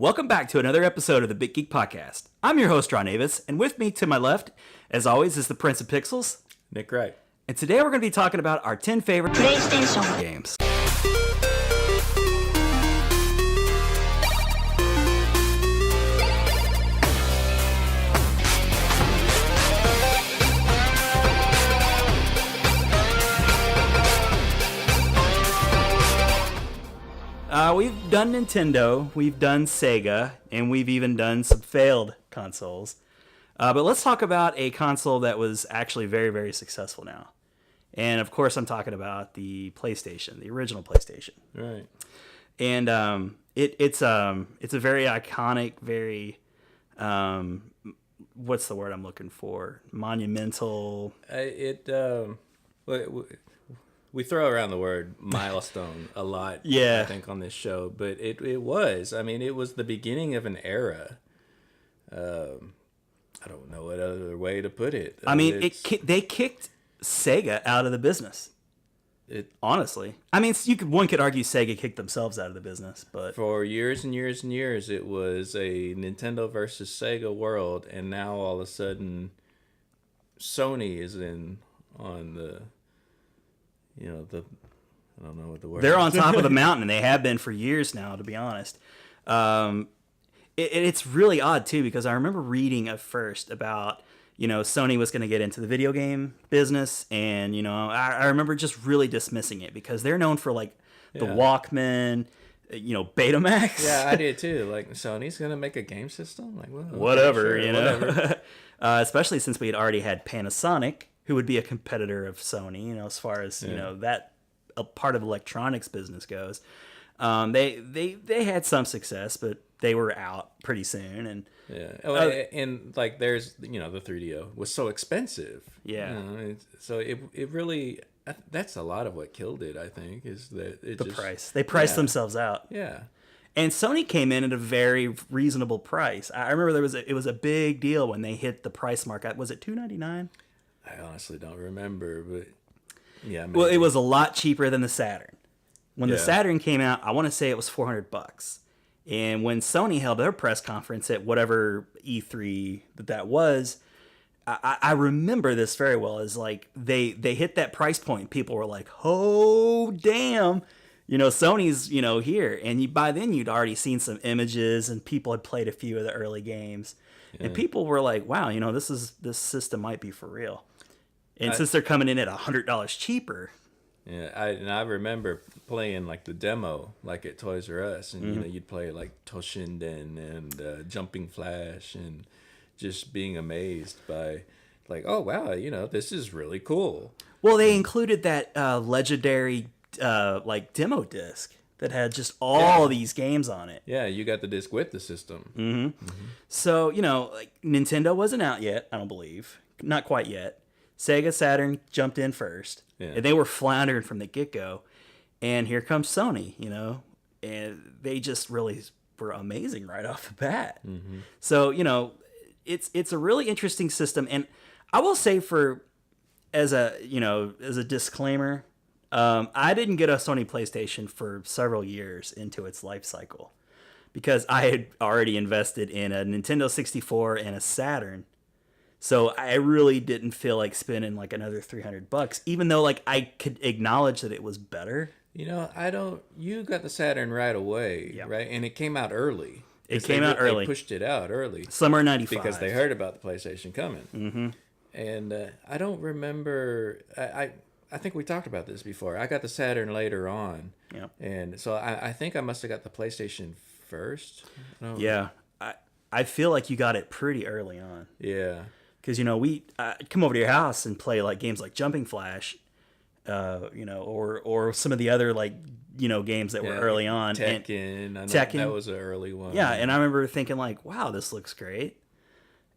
Welcome back to another episode of the BitGeek podcast. I'm your host, Ron Avis, and with me to my left, as always, is the Prince of Pixels, Nick Wright. And today we're going to be talking about our 10 favorite PlayStation games. We've done Nintendo, we've done Sega, and we've even done some failed consoles. But let's talk about a console that was actually very, very successful now. And of course, I'm talking about the PlayStation, the original PlayStation. Right. And it's a very iconic, very what's the word I'm looking for? Monumental. We throw around the word milestone a lot, yeah. I think, on this show, but it was. I mean, it was the beginning of an era. I don't know what other way to put it. I mean, they kicked Sega out of the business. Honestly, I mean, one could argue Sega kicked themselves out of the business, but for years and years and years, it was a Nintendo versus Sega world, and now all of a sudden, Sony is on the. You know, I don't know what the word They're is. on top of the mountain, and they have been for years now, to be honest. It's really odd, too, because I remember reading at first about, Sony was going to get into the video game business, and, I remember just really dismissing it, because they're known for, the Walkman, Betamax. Yeah, I did, too. Like, Sony's going to make a game system? Like, well, whatever, sure, whatever. Especially since we had already had Panasonic, who would be a competitor of Sony, as far as, that a part of the electronics business goes. They had some success, but they were out pretty soon. And and there's, the 3DO was so expensive. Yeah. So it really, that's a lot of what killed it, I think, is that the price. They priced themselves out. Yeah. And Sony came in at a very reasonable price. I remember it was a big deal when they hit the price mark. Was it $299? I honestly don't remember, but yeah. Maybe. Well, it was a lot cheaper than the Saturn. When the Saturn came out, I want to say it was $400. And when Sony held their press conference at whatever E3 that was, I remember this very well. Is like they hit that price point. People were like, "Oh, damn." Sony's, here. And by then you'd already seen some images and people had played a few of the early games. Yeah. And people were like, wow, this system might be for real. And since they're coming in at $100 cheaper. Yeah, I remember playing the demo at Toys R Us, and you'd play Toshinden and Jumping Flash, and just being amazed by oh wow, this is really cool. Well, they included that legendary demo disc that had just all these games on it. Yeah, you got the disc with the system. Mm-hmm. Mm-hmm. So Nintendo wasn't out yet, I don't believe, not quite yet. Sega Saturn jumped in first, and they were floundering from the get-go. And here comes Sony, and they just really were amazing right off the bat. Mm-hmm. So, it's a really interesting system. And I will say as a disclaimer, I didn't get a Sony PlayStation for several years into its life cycle because I had already invested in a Nintendo 64 and a Saturn. So I really didn't feel like spending another $300, even though I could acknowledge that it was better. You got the Saturn right away, right? And it came out early. It came out early. They pushed it out early. Summer 95. Because they heard about the PlayStation coming. Mm-hmm. And I don't remember, I think we talked about this before. I got the Saturn later on. Yeah. And so I think I must have got the PlayStation first. Yeah. I feel like you got it pretty early on. Yeah. Because, we come over to your house and play games like Jumping Flash, or some of the other games that were early on. Tekken. Tekken. That was an early one. Yeah, and I remember thinking wow, this looks great.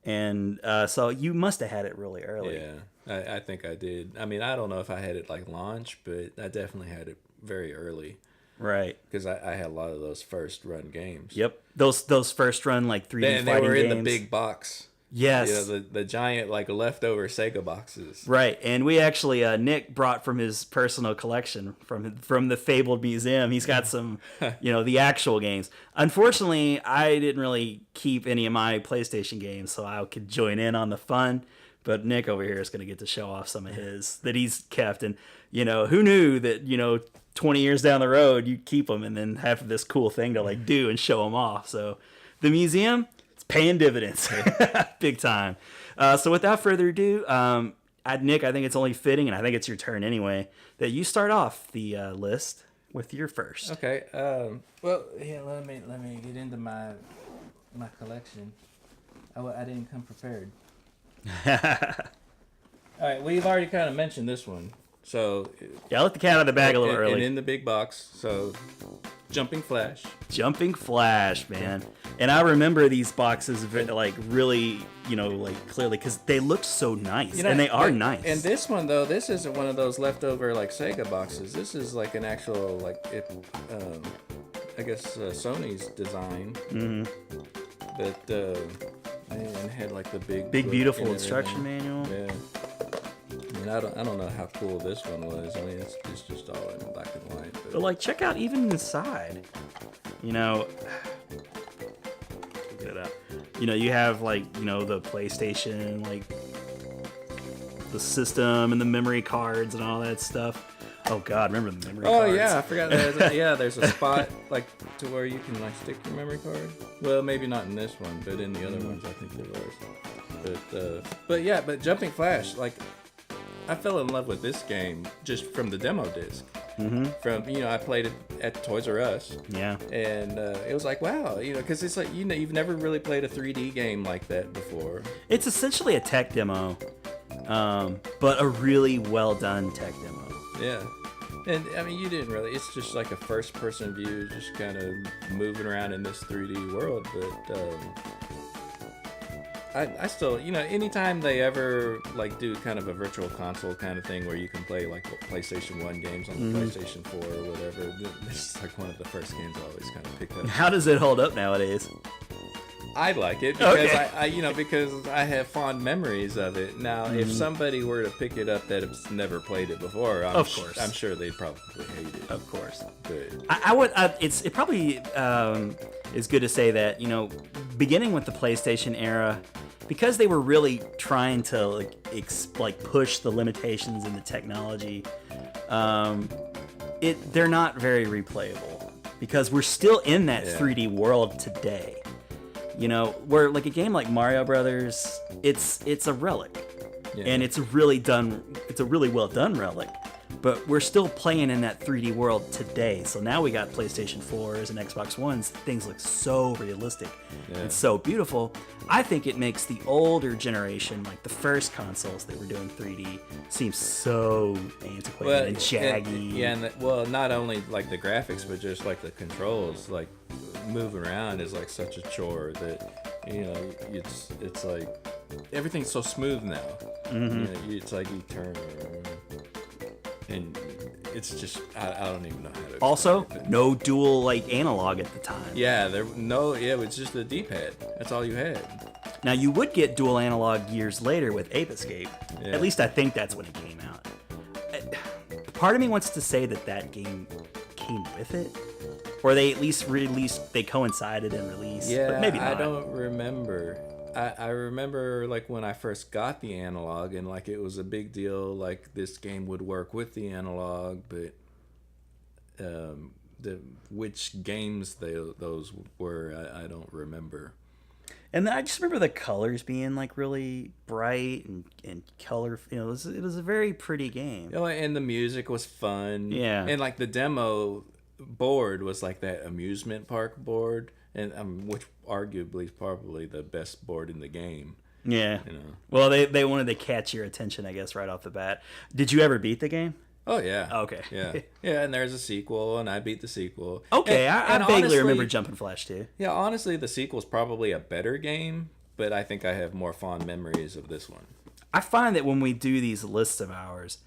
And so you must have had it really early. Yeah, I think I did. I mean, I don't know if I had it launch, but I definitely had it very early. Right. Because I had a lot of those first run games. Yep. Those first run 3D fighting games. And they were in the big box. Yes. You know, the giant like leftover Sega boxes. Right, and we actually Nick brought from his personal collection from the fabled museum. He's got some, the actual games. Unfortunately, I didn't really keep any of my PlayStation games, so I could join in on the fun. But Nick over here is going to get to show off some of his that he's kept, and who knew that 20 years down the road you'd keep them and then have this cool thing to like do and show them off. So the museum. Paying dividends big time. So without further ado, Nick, I think it's only fitting, and I think it's your turn anyway, that you start off the list with your first. Okay. Well, yeah. Let me get into my collection. I didn't come prepared. All right. We've already kind of mentioned this one. So yeah, I let the cat out of the bag a little early. And in the big box. So Jumping Flash. Jumping Flash, man. And I remember these boxes like really, like clearly because they look so nice, and they are nice. And this one though, this isn't one of those leftover like Sega boxes. This is like an actual like I guess Sony's design. Mm-hmm. That and had like the big beautiful instruction manual. Yeah. I mean, I don't know how cool this one was. I mean, it's just all in black and white. But like, check out even inside. You have like the PlayStation, like the system and the memory cards and all that stuff. Oh God, remember the memory cards? Oh yeah, I forgot. There's a spot like to where you can like stick your memory card. Well, maybe not in this one, but in the other ones, I think there was. But Jumping Flash, like. I fell in love with this game just from the demo disc. Mm-hmm. From I played it at Toys R Us. Yeah. And it was like wow, because it's like you've never really played a 3D game like that before. It's essentially a tech demo, but a really well done tech demo. Yeah. And I mean, you didn't really. It's just like a first-person view, just kind of moving around in this 3D world, but. I still, anytime they ever like do kind of a virtual console kind of thing where you can play like PlayStation 1 games on the PlayStation 4 or whatever, it's like one of the first games I always kind of pick up. How does it hold up nowadays? I like it because because I have fond memories of it. Now, if somebody were to pick it up that has never played it before, I'm sure they'd probably hate it. Of course. But I would. It probably is good to say that beginning with the PlayStation era, because they were really trying to push the limitations in the technology. They're not very replayable because we're still in that 3D world today. Where like a game like Mario Brothers, it's a relic, and it's a really well done relic. But we're still playing in that 3D world today. So now we got PlayStation 4s and Xbox Ones. Things look so realistic. Yeah. It's so beautiful. I think it makes the older generation, like the first consoles that were doing 3D, seem so antiquated and shaggy. And not only like the graphics, but just like the controls. Like moving around is like such a chore that it's like everything's so smooth now. Mm-hmm. It's like you turn. And it's just I don't even know how to. Also, no dual analog at the time. Yeah, it was just the D-pad. That's all you had. Now you would get dual analog years later with Ape Escape. Yeah. At least I think that's when it came out. Part of me wants to say that game came with it, or they at least they coincided in release. Yeah, but maybe not. I don't remember. I remember like when I first got the analog and like it was a big deal, like this game would work with the analog, but which games those were I don't remember. And I just remember the colors being like really bright and color. It was a very pretty game. And the music was fun. Yeah. And like the demo board was like that amusement park board. And which arguably is probably the best board in the game. Yeah. Well, they wanted to catch your attention, I guess, right off the bat. Did you ever beat the game? Oh yeah. Okay. Yeah. Yeah, and there's a sequel, and I beat the sequel. Okay, I vaguely honestly remember Jumping Flash too. Yeah, honestly, the sequel's probably a better game, but I think I have more fond memories of this one. I find that when we do these lists of ours,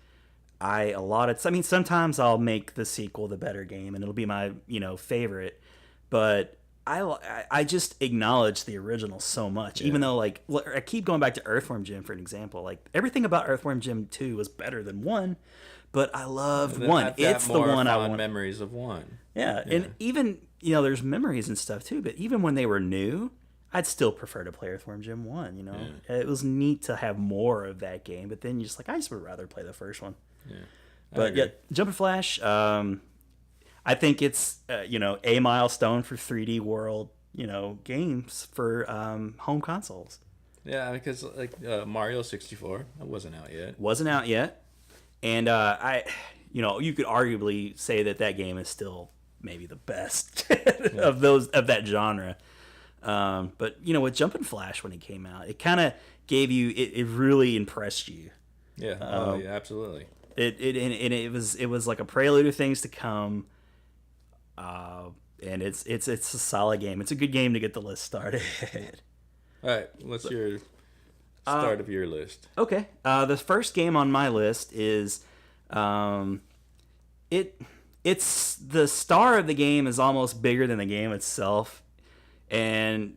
sometimes I'll make the sequel the better game, and it'll be my favorite, but I just acknowledge the original so much, even though like I keep going back to Earthworm Jim for an example. Like everything about Earthworm Jim 2 was better than 1, but I loved 1. It's the one I want. Memories of 1. Yeah, and even there's memories and stuff too. But even when they were new, I'd still prefer to play Earthworm Jim 1. It was neat to have more of that game. But then you're just like, I just would rather play the first one. Yeah, but yeah, Jumpin' Flash. I think it's a milestone for 3D World games for home consoles. Yeah, because like Mario 64, that wasn't out yet. Wasn't out yet, and you could arguably say that game is still maybe the best of that genre. But with Jumpin' Flash when it came out, it kind of gave you it really impressed you. Yeah, yeah, absolutely. It was like a prelude of things to come. And it's a solid game. It's a good game to get the list started. All right, what's your start of your list? Okay, the first game on my list is, it's the star of the game is almost bigger than the game itself, and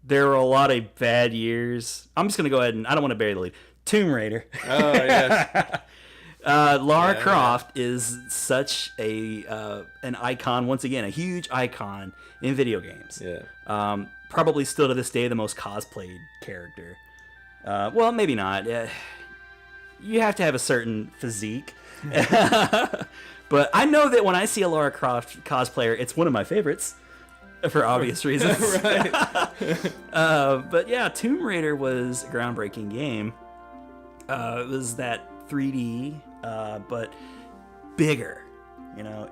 there were a lot of bad years. I'm just gonna go ahead and I don't want to bury the lead. Tomb Raider. Oh yes. Lara Croft is such an icon, once again, a huge icon in video games. Yeah. Probably still to this day the most cosplayed character. Well, maybe not. You have to have a certain physique. But I know that when I see a Lara Croft cosplayer, it's one of my favorites for obvious reasons. But yeah, Tomb Raider was a groundbreaking game. It was that 3D, but bigger.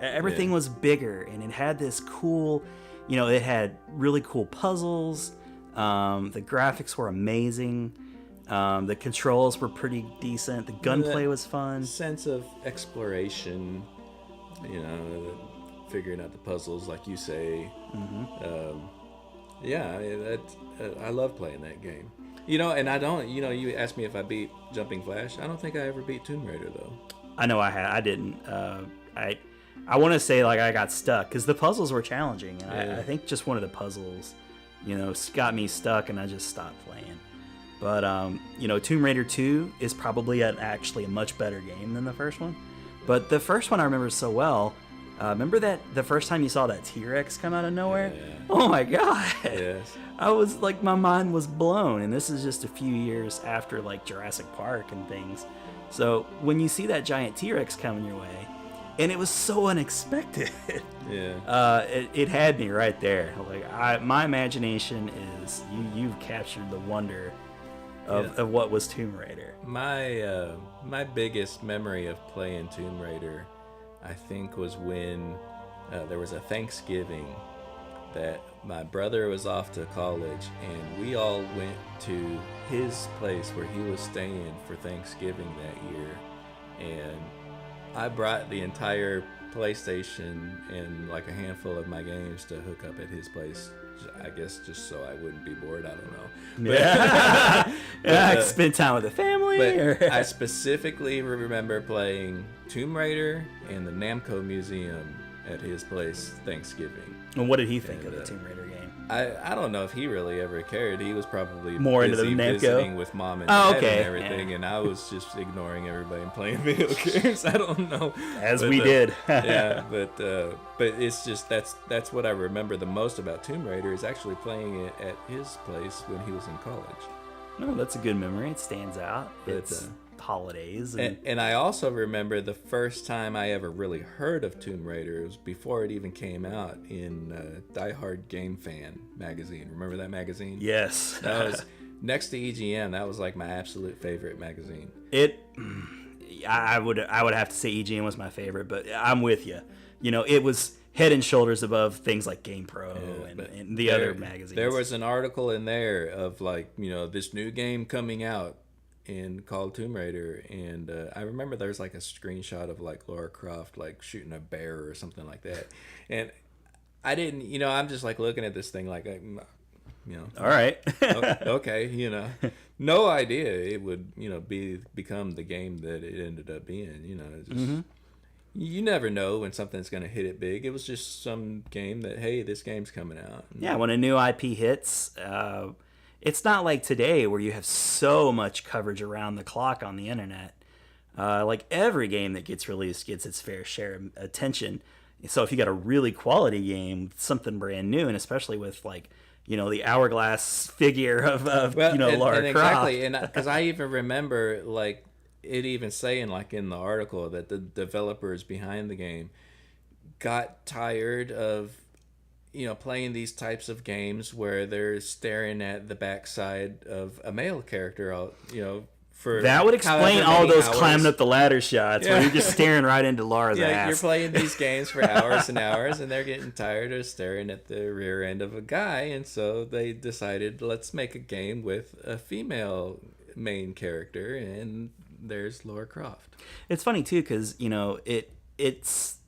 Everything was bigger, and it had this cool. It had really cool puzzles. The graphics were amazing. The controls were pretty decent. The gunplay was fun. Sense of exploration. Figuring out the puzzles, like you say. Mm-hmm. I love playing that game. And I don't. You asked me if I beat Jumping Flash. I don't think I ever beat Tomb Raider though. I know I didn't. I want to say like I got stuck because the puzzles were challenging. And I think just one of the puzzles, got me stuck, and I just stopped playing. But Tomb Raider 2 is probably actually a much better game than the first one. But the first one I remember so well. Remember that the first time you saw that T-Rex come out of nowhere? Yeah. Oh my god! Yes. I was like, my mind was blown, and this is just a few years after like Jurassic Park and things. So when you see that giant T-Rex coming your way, and it was so unexpected, it had me right there. Like my imagination is you've captured the wonder of what was Tomb Raider. My biggest memory of playing Tomb Raider, I think, was when there was a Thanksgiving that my brother was off to college, and we all went to his place where he was staying for Thanksgiving that year, and I brought the entire PlayStation and like a handful of my games to hook up at his place, I guess just so I wouldn't be bored. I don't know. But, spend time with the family. But I specifically remember playing Tomb Raider and the Namco Museum at his place Thanksgiving. And what did he think of the Tomb Raider game? I don't know if he really ever cared. He was probably more into the Namco, visiting with mom and dad and everything, and I was just ignoring everybody and playing video games. I don't know, we did. But it's just that's what I remember the most about Tomb Raider is actually playing it at his place when he was in college. No, that's a good memory. It stands out. It's holidays. And I also remember the first time I ever really heard of Tomb Raider. It was before it even came out in Die Hard Game Fan magazine. Remember that magazine? Yes. That was next to EGM. That was like my absolute favorite magazine. I would have to say EGM was my favorite, but I'm with you. It was head and shoulders above things like GamePro and the other magazines. There was an article in there of like, this new game coming out called Tomb Raider, and I remember there's like a screenshot of like Lara Croft like shooting a bear or something like that, and I didn't, I'm just like looking at this thing like, all right, okay, no idea it would become the game that it ended up being, You never know when something's going to hit it big. It was just some game that, hey, this game's coming out. Yeah, when a new IP hits, it's not like today where you have so much coverage around the clock on the internet. Like every game that gets released gets its fair share of attention. So if you got a really quality game, something brand new, and especially with like, the hourglass figure of Lara Croft. Exactly, and because I even remember like it even saying like in the article that the developers behind the game got tired of playing these types of games where they're staring at the backside of a male character for that would explain all those hours. Climbing up the ladder shots where you're just staring right into Lara's ass. You're playing these games for hours and hours, and they're getting tired of staring at the rear end of a guy, and so they decided, let's make a game with a female main character, and there's Lara Croft. It's funny too because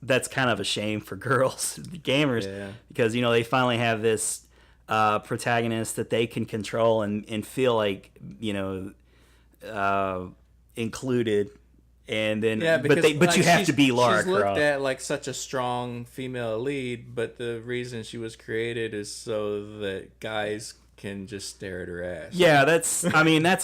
that's kind of a shame for girls, the gamers, because they finally have this protagonist that they can control and feel like included, and then but you have to be Lara Croft. She's looked at like such a strong female lead, but the reason she was created is so that guys can just stare at her ass. Yeah, that's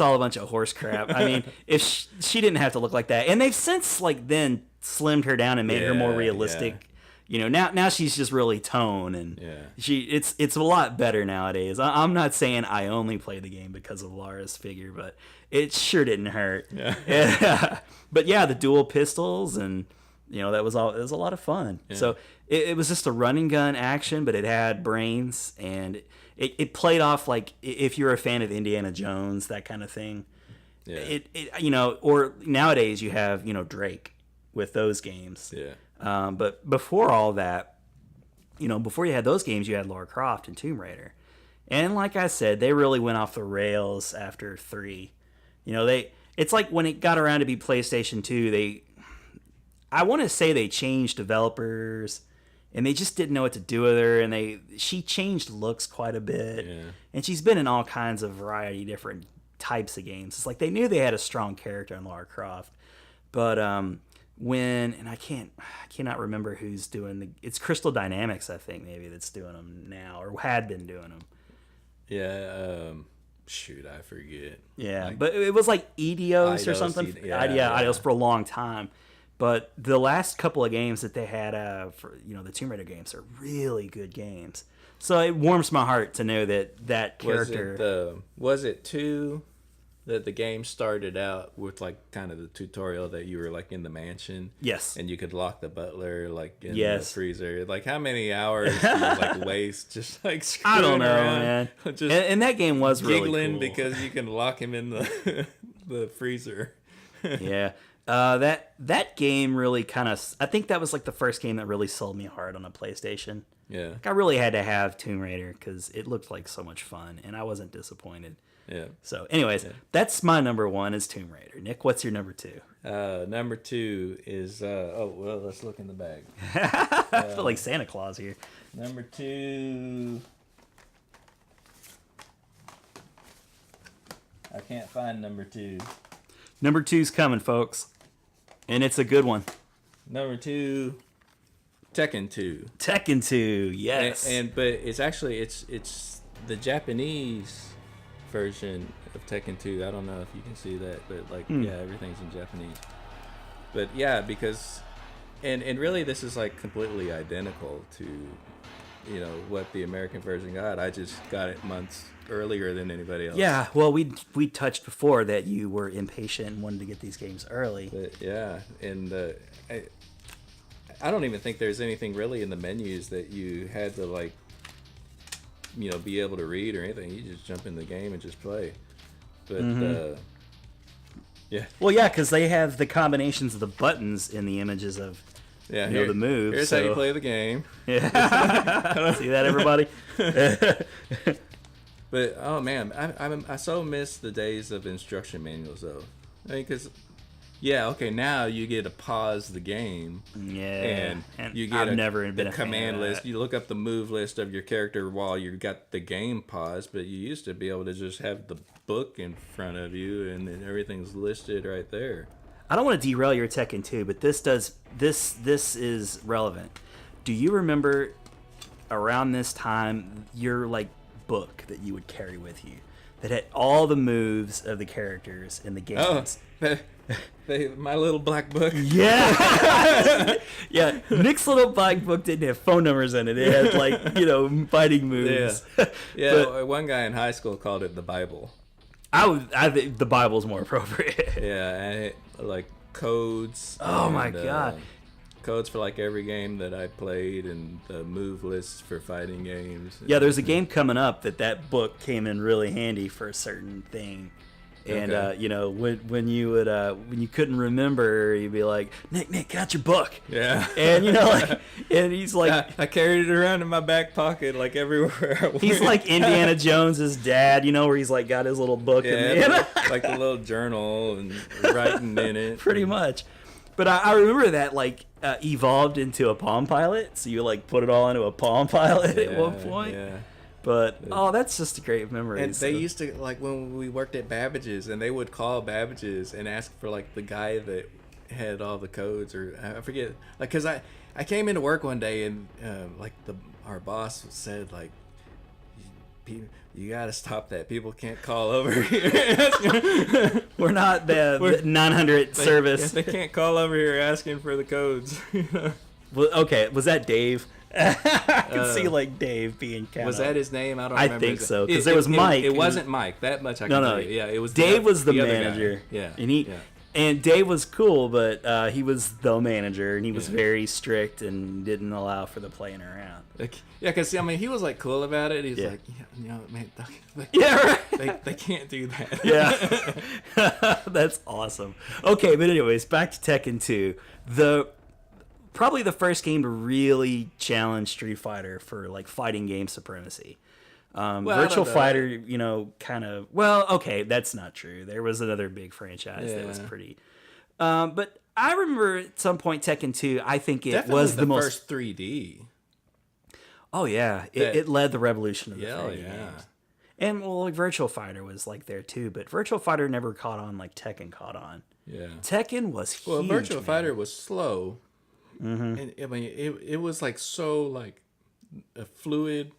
all a bunch of horse crap. I mean, if she didn't have to look like that, and they've since then slimmed her down and made her more realistic. Now she's just really tone, and it's a lot better nowadays. I'm not saying I only play the game because of Lara's figure, but it sure didn't hurt. Yeah. But yeah, the dual pistols, and it was a lot of fun. Yeah. So it was just a run and gun action, but it had brains, and it played off like if you're a fan of Indiana Jones, that kind of thing. Yeah. Or nowadays you have Drake with those games. Yeah. But before all that, before you had those games, you had Lara Croft and Tomb Raider. And like I said, they really went off the rails after 3. It's like when it got around to be PlayStation 2, I want to say they changed developers, and they just didn't know what to do with her, and she changed looks quite a bit. Yeah. And she's been in all kinds of variety different types of games. It's like they knew they had a strong character in Lara Croft. But I cannot remember who's doing it's Crystal Dynamics, I think, maybe, that's doing them now, or had been doing them. Yeah, shoot, I forget. Yeah, but it was like Eidos or something. Eidos for a long time. But the last couple of games that they had for the Tomb Raider games are really good games. So it warms my heart to know that character. Was it 2 that the game started out with like kind of the tutorial that you were like in the mansion? Yes. And you could lock the butler like in the freezer. Like how many hours do you like waste just like screwing I don't know, around? man. Just and that game was really giggling cool. because you can lock him in the freezer. Yeah. That game really kind of, I think that was like the first game that really sold me hard on a PlayStation. Yeah. Like I really had to have Tomb Raider because it looked like so much fun, and I wasn't disappointed. Yeah. So, anyways, that's my number 1 is Tomb Raider. Nick, what's your number 2? Number 2 is let's look in the bag. I feel like Santa Claus here. Number 2. I can't find number 2. Number 2's coming, folks, and it's a good one. Number 2, Tekken 2. Tekken 2, yes. But it's actually it's the Japanese version of Tekken 2. I don't know if you can see that, but like everything's in Japanese. But yeah, because and really this is like completely identical to what the American version got. I just got it months earlier than anybody else. Yeah, well, we touched before that you were impatient and wanted to get these games early. But yeah, and I don't even think there's anything really in the menus that you had to like be able to read or anything. You just jump in the game and just play. But yeah. Well, yeah, because they have the combinations of the buttons in the images of the moves. Here's how you play the game. Yeah. See that, everybody? But oh man, I so miss the days of instruction manuals though. I mean, because now you get to pause the game. Yeah, and you get a command list. You look up the move list of your character while you got the game paused. But you used to be able to just have the book in front of you, and then everything's listed right there. I don't want to derail your Tekken 2, but this is relevant. Do you remember around this time your like book that you would carry with you that had all the moves of the characters in the games? Oh, my little black book. Yeah. Yeah. Nick's little black book didn't have phone numbers in it. It had like, fighting moves. Yeah. But one guy in high school called it the Bible. I think the Bible's more appropriate. Yeah, and it, like codes. Oh my God. Codes for like every game that I played, and the move lists for fighting games. Yeah, there's a game coming up that book came in really handy for a certain thing. And Okay. when you couldn't remember, you'd be like, Nick, get out your book. Yeah. And and he's like, I carried it around in my back pocket like everywhere I went. he's like Indiana Jones's dad, where he's like got his little book Yeah, like the little journal and writing in it. pretty much. But I remember that evolved into a Palm Pilot, so you like put it all into a Palm Pilot at one point. Yeah. But that's just a great memory. And they used to, like, when we worked at Babbage's, and they would call Babbage's and ask for like the guy that had all the codes, or I forget, like, because I came into work one day and our boss said like, you gotta stop that. People can't call over here. We're not the 900 service. They can't call over here asking for the codes. Well, okay, was that Dave? I can see like Dave being kind of. Was that his name? I don't I remember. think so, because there was Mike. It wasn't Mike. That much I can tell you. Yeah, it was Dave was the other manager. guy. Yeah. And and Dave was cool, but he was the manager, and he was very strict and didn't allow for the playing around. Yeah, because he was like cool about it. He's like, man, they can't do that. Yeah, that's awesome. Okay, but anyways, back to Tekken 2. Probably the first game to really challenge Street Fighter for like fighting game supremacy. Virtual Fighter, kind of. Well, okay, that's not true. There was another big franchise that was pretty. But I remember at some point Tekken 2. I think it Definitely was the most first 3D. Oh yeah, it led the revolution of the fighting yeah. games. And like Virtual Fighter was like there too, but Virtual Fighter never caught on like Tekken caught on. Yeah. Tekken was huge. Well, Virtual man. Fighter was slow. Mm-hmm. And it was like so like a fluid.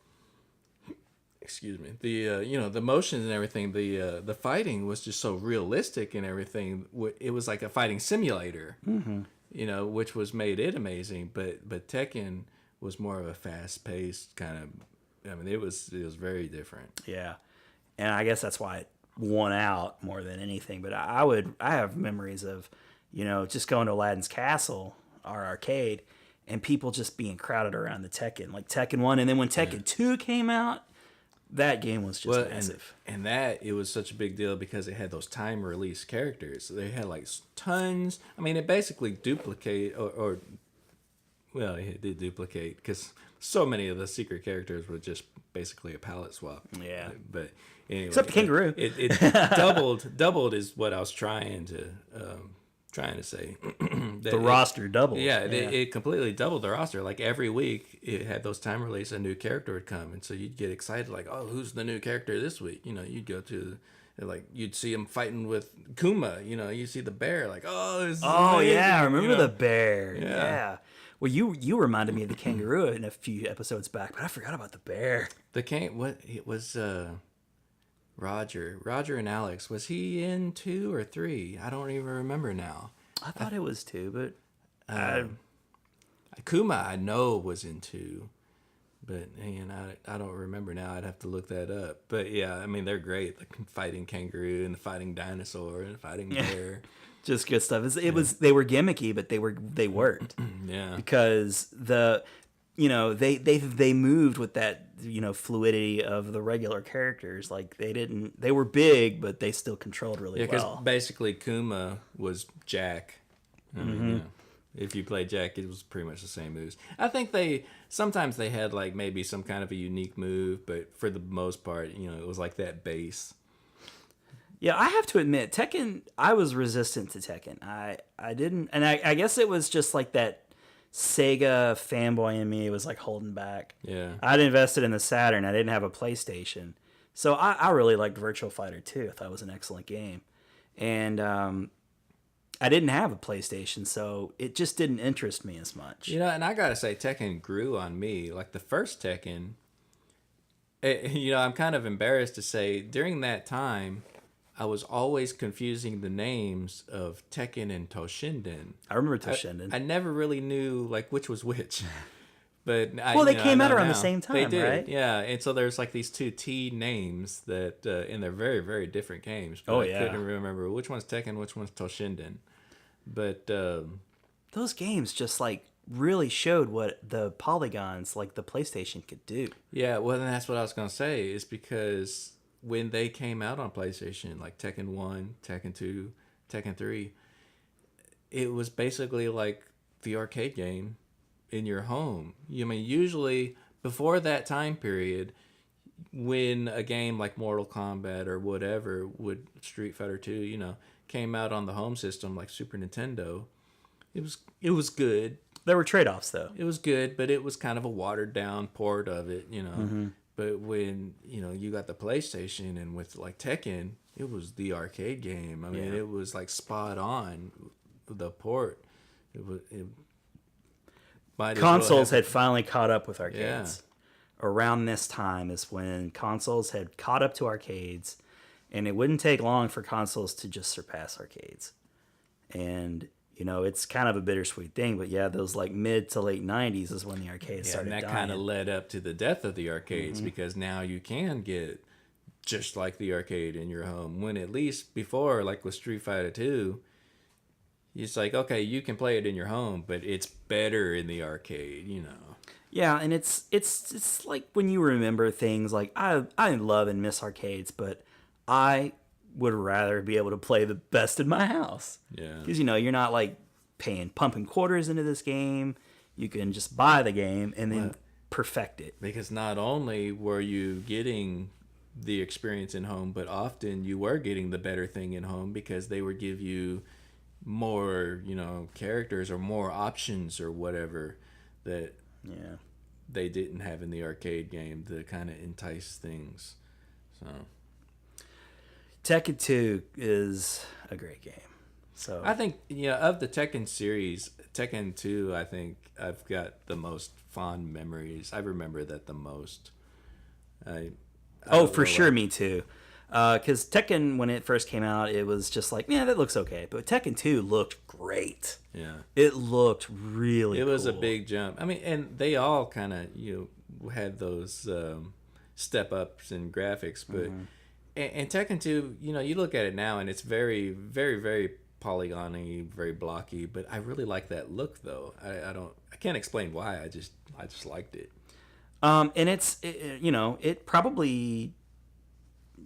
Excuse me. The motions and everything. The fighting was just so realistic and everything. It was like a fighting simulator. Mm-hmm. Which was made it amazing. But Tekken was more of a fast paced kind of. I mean, it was very different. Yeah, and I guess that's why it won out more than anything. But I have memories of, just going to Aladdin's Castle, our arcade, and people just being crowded around the Tekken, like Tekken 1. And then when Tekken 2 came out, that game was just massive. And that, it was such a big deal because it had those time release characters. So they had like tons. I mean, it basically duplicated, well, it did duplicate because so many of the secret characters were just basically a palette swap. Yeah. But anyway. Except the kangaroo. It doubled is what I was trying to say. The roster doubled. Yeah, it completely doubled the roster. Like every week, it had those time release, a new character would come, and so you'd get excited, like, oh, who's the new character this week? You'd go to, like, you'd see him fighting with Kuma. You see the bear, like, oh, this is amazing. Yeah, I remember the bear. Yeah. Yeah. Well, you reminded me of the kangaroo in a few episodes back, but I forgot about the bear. What it was. Roger and Alex, was he in 2 or 3? I don't even remember now. I thought it was 2, but Kuma I know was in 2, but I don't remember now. I'd have to look that up. But yeah, I mean, they're great. The fighting kangaroo and the fighting dinosaur and the fighting bear. Just good stuff. They were gimmicky, but they worked. Yeah, because they moved with that fluidity of the regular characters. Like they were big, but they still controlled really well. Because basically Kuma was Jack. I mean, if you play Jack, it was pretty much the same moves. I think sometimes they had like maybe some kind of a unique move, but for the most part, it was like that base. Yeah, I have to admit, Tekken, I was resistant to Tekken. I didn't, and I guess it was just like that Sega fanboy in me was like holding back. Yeah. I'd invested in the Saturn. I didn't have a PlayStation. So I really liked Virtual Fighter 2. I thought it was an excellent game. And I didn't have a PlayStation, so it just didn't interest me as much. You know, and I gotta say, Tekken grew on me. Like the first Tekken, I'm kind of embarrassed to say, during that time, I was always confusing the names of Tekken and Toshinden. I remember Toshinden. I never really knew like which was which. But they came out around the same time, they did, right? Yeah, and so there's like these two T names that, and they're very, very different games. But I couldn't remember which one's Tekken, which one's Toshinden. But those games just like really showed what the polygons like the PlayStation could do. Yeah, well, then that's what I was gonna say. Is because when they came out on PlayStation, like Tekken 1, Tekken 2, Tekken 3, it was basically like the arcade game in your home. I mean, usually before that time period, when a game like Mortal Kombat or whatever, Street Fighter 2, came out on the home system like Super Nintendo, it was good. There were trade-offs though. It was good, but it was kind of a watered down port of it, Mm-hmm. But when, you got the PlayStation and with like Tekken, it was the arcade game. I mean, it was like spot on the port. Consoles had finally caught up with arcades. Yeah. Around this time is when consoles had caught up to arcades, and it wouldn't take long for consoles to just surpass arcades. And, it's kind of a bittersweet thing, but yeah, those like mid to late 90s is when the arcades started dying. And that kind of led up to the death of the arcades, because now you can get just like the arcade in your home. When at least before, like with Street Fighter 2, it's like, okay, you can play it in your home, but it's better in the arcade, Yeah, and it's like when you remember things like I love and miss arcades, but I would rather be able to play the best in my house. Yeah. Because you're not like pumping quarters into this game. You can just buy the game and then perfect it. Because not only were you getting the experience in home, but often you were getting the better thing in home because they would give you more characters or more options or whatever that they didn't have in the arcade game to kind of entice things. So Tekken 2 is a great game. So I think of the Tekken series, Tekken 2, I think I've got the most fond memories. I remember that the most. For sure, me too. Because Tekken, when it first came out, it was just like, that looks okay. But Tekken 2 looked great. Yeah. It looked really cool. It was a big jump. I mean, and they all kind of, had those step-ups in graphics. But and Tekken 2, you look at it now, and it's very, very, very polygony, very blocky. But I really like that look, though. I can't explain why. I just liked it. And it probably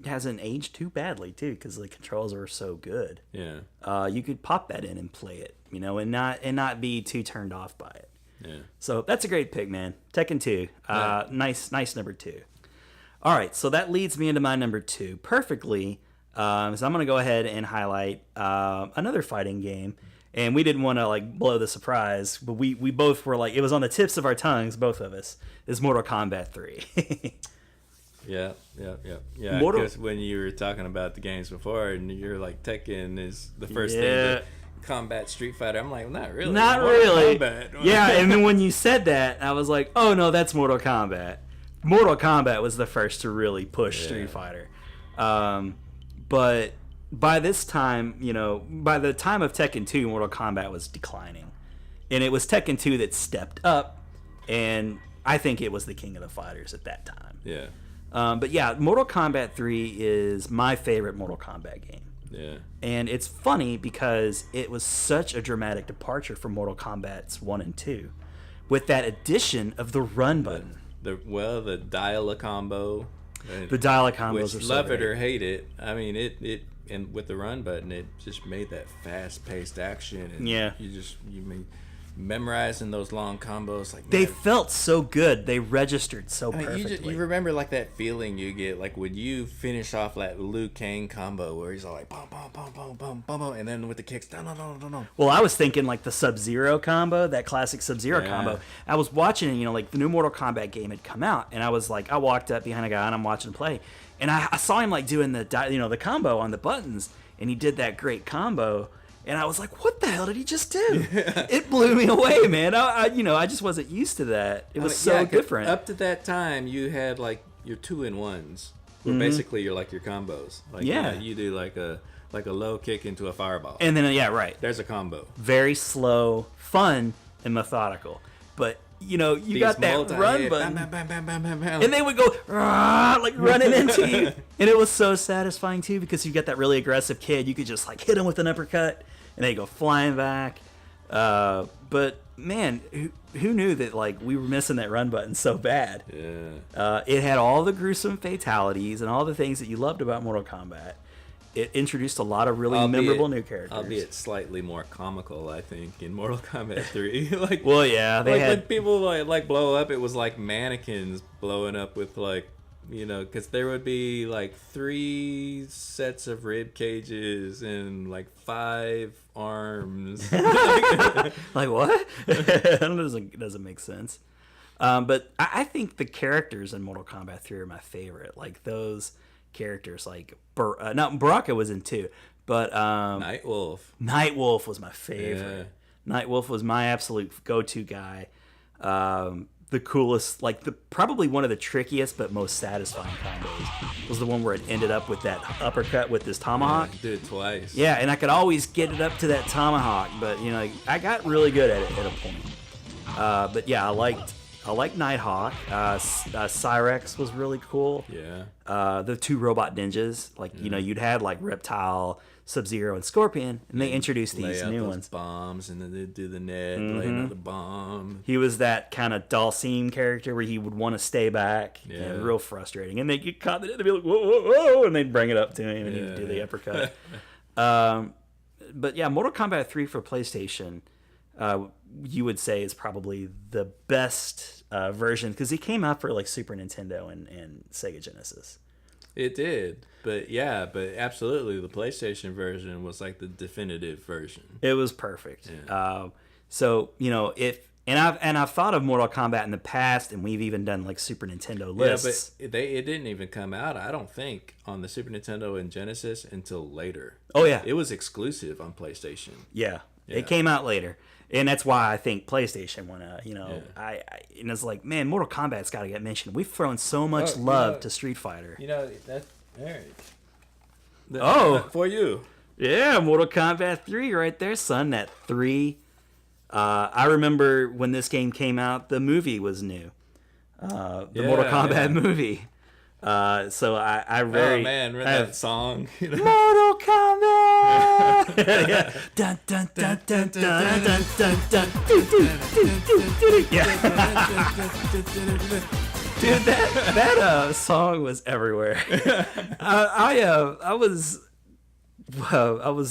hasn't aged too badly too, because the controls are so good. Yeah. You could pop that in and play it, and not be too turned off by it. Yeah. So that's a great pick, man. Tekken 2. Nice number 2. All right, so that leads me into my number 2 perfectly. So I'm gonna go ahead and highlight another fighting game. And we didn't want to like blow the surprise, but we both were like, it was on the tips of our tongues, both of us. Is Mortal Kombat 3. Yeah. Because when you were talking about the games before, and you're like, Tekken is the first thing to combat Street Fighter. I'm like, not really. Not really. Yeah, and then when you said that, I was like, oh no, that's Mortal Kombat. Mortal Kombat was the first to really push Street Fighter. But by this time, by the time of Tekken 2, Mortal Kombat was declining. And it was Tekken 2 that stepped up, and I think it was the king of the fighters at that time. Yeah. But yeah, Mortal Kombat 3 is my favorite Mortal Kombat game. Yeah. And it's funny because it was such a dramatic departure from Mortal Kombat's 1 and 2 with that addition of the run button. The dial-a-combo. The dial-a-combos which are so love great. it or hate it. I mean, it and with the run button, it just made that fast-paced action. And you memorizing those long combos, like they felt so good. They registered so perfectly. You remember like that feeling you get like when you finish off that Liu Kang combo where he's all like boom, boom, boom, boom, boom, boom, boom, and then with the kicks, no. Well, I was thinking like the Sub-Zero combo, that classic Sub-Zero combo. I was watching it, like the new Mortal Kombat game had come out, and I was like, I walked up behind a guy and I'm watching him play, and I saw him like doing the combo on the buttons, and he did that great combo. And I was like, what the hell did he just do? It blew me away, man. I just wasn't used to that. It was so different. Up to that time, you had like your 2-in-1s, where basically you're like your combos. Like, you do like a low kick into a fireball. And then, right. There's a combo. Very slow, fun, and methodical. But, you got that run button. Bam, bam, bam, bam, bam, bam. And they would go, like running into you. And it was so satisfying, too, because you got that really aggressive kid. You could just like hit him with an uppercut, and they go flying back. But, man, who knew that like we were missing that run button so bad? Yeah. It had all the gruesome fatalities and all the things that you loved about Mortal Kombat. It introduced a lot of really memorable new characters. Albeit slightly more comical, I think, in Mortal Kombat 3. Like, well, yeah, they had when people like blow up, it was like mannequins blowing up with like, because there would be like 3 sets of rib cages and like 5 arms. Like what? It doesn't make sense. But I think the characters in Mortal Kombat 3 are my favorite. Like those characters, like Baraka was in 2, but Nightwolf was my favorite. Yeah. Nightwolf was my absolute go-to guy. The coolest, like probably one of the trickiest but most satisfying combos was the one where it ended up with that uppercut with this tomahawk. Yeah, did it twice. Yeah, and I could always get it up to that tomahawk, but I got really good at it at a point. But yeah, I liked Nighthawk. Cyrex was really cool. Yeah. The 2 robot ninjas, like you'd had like Reptile, Sub-Zero, and Scorpion, and they introduced these new ones. Bombs, and then they do the net, lay another bomb. He was that kind of Dalsim character where he would want to stay back. Yeah. Real frustrating. And they get caught, they'd be like, whoa, whoa, whoa, and they'd bring it up to him, and he'd do the uppercut. But yeah, Mortal Kombat 3 for PlayStation, you would say is probably the best version, because it came out for like Super Nintendo and Sega Genesis. It did, but absolutely, the PlayStation version was like the definitive version. It was perfect. Yeah. So I've thought of Mortal Kombat in the past, and we've even done like Super Nintendo lists. Yeah, but it didn't even come out, I don't think, on the Super Nintendo and Genesis until later. Oh yeah, it was exclusive on PlayStation. Yeah. It came out later. And that's why I think PlayStation won a, and it's like, man, Mortal Kombat's got to get mentioned. We've thrown so much love to Street Fighter. That's all right. For you. Yeah, Mortal Kombat 3 right there, son. That 3. I remember when this game came out, the movie was new. The Mortal Kombat movie. So I really... Oh, man, remember that song? Mortal Kombat! Yeah. Dun, dun, dun, dun, dun, dun, dun, dun, yeah. Dude, that song was everywhere. I was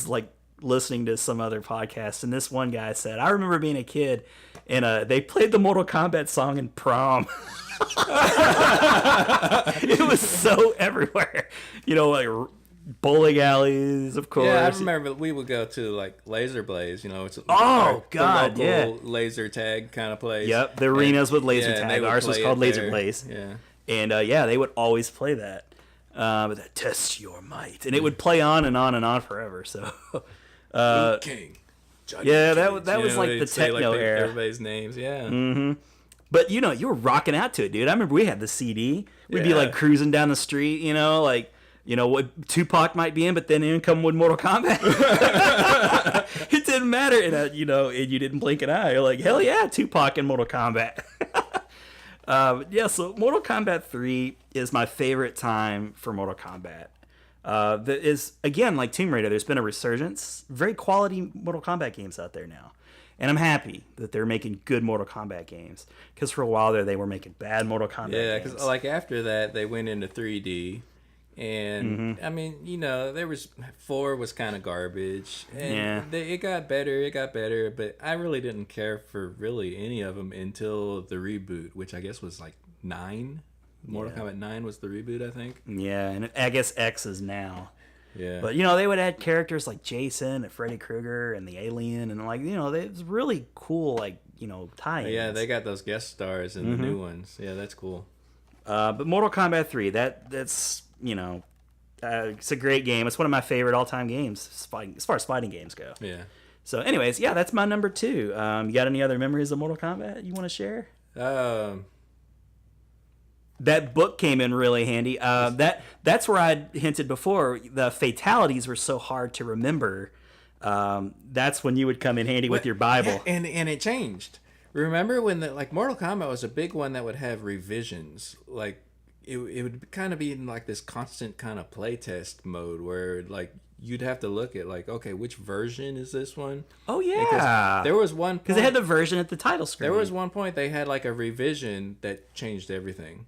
like listening to some other podcast, and this one guy said, I remember being a kid, and they played the Mortal Kombat song in prom. It was so everywhere, like bowling alleys, of course. Yeah, I remember we would go to like Laser Blaze, it's the local laser tag kind of place. Yep, the arenas with laser tag. Ours was called Laser Blaze. Yeah, and they would always play that. But that test your might, and it would play on and on and on forever. So, King. That was like the techno era. Everybody's names, yeah. Mm-hmm. But you were rocking out to it, dude. I remember we had the CD. We'd be like cruising down the street, what Tupac might be in, but then in come with Mortal Kombat. It didn't matter, and and you didn't blink an eye. You're like, hell yeah, Tupac in Mortal Kombat. So Mortal Kombat 3 is my favorite time for Mortal Kombat. That is, again, like Tomb Raider, there's been a resurgence. Very quality Mortal Kombat games out there now. And I'm happy that they're making good Mortal Kombat games. Because for a while there, they were making bad Mortal Kombat games. Yeah, because like after that, they went into 3D. And, I mean, there was 4 was kind of garbage. And it got better. But I really didn't care for really any of them until the reboot, which I guess was like 9. Mortal Kombat 9 was the reboot, I think. Yeah, and I guess X is now. Yeah. But, they would add characters like Jason and Freddy Krueger and the Alien. And, it was really cool, tie-ins. Yeah, they got those guest stars in the new ones. Yeah, that's cool. But Mortal Kombat 3, that's, It's a great game. It's one of my favorite all-time games, as far as fighting games go. Yeah. So, anyways, yeah, that's my number 2. You got any other memories of Mortal Kombat you want to share? That book came in really handy. That's where I hinted before. The fatalities were so hard to remember. That's when you would come in handy with your Bible. Yeah, and it changed. Remember when Mortal Kombat was a big one that would have revisions. Like it would kind of be in like this constant kind of playtest mode where like you'd have to look at like, okay, which version is this one? Oh yeah. There was one because they had the version at the title screen. There was one point they had like a revision that changed everything.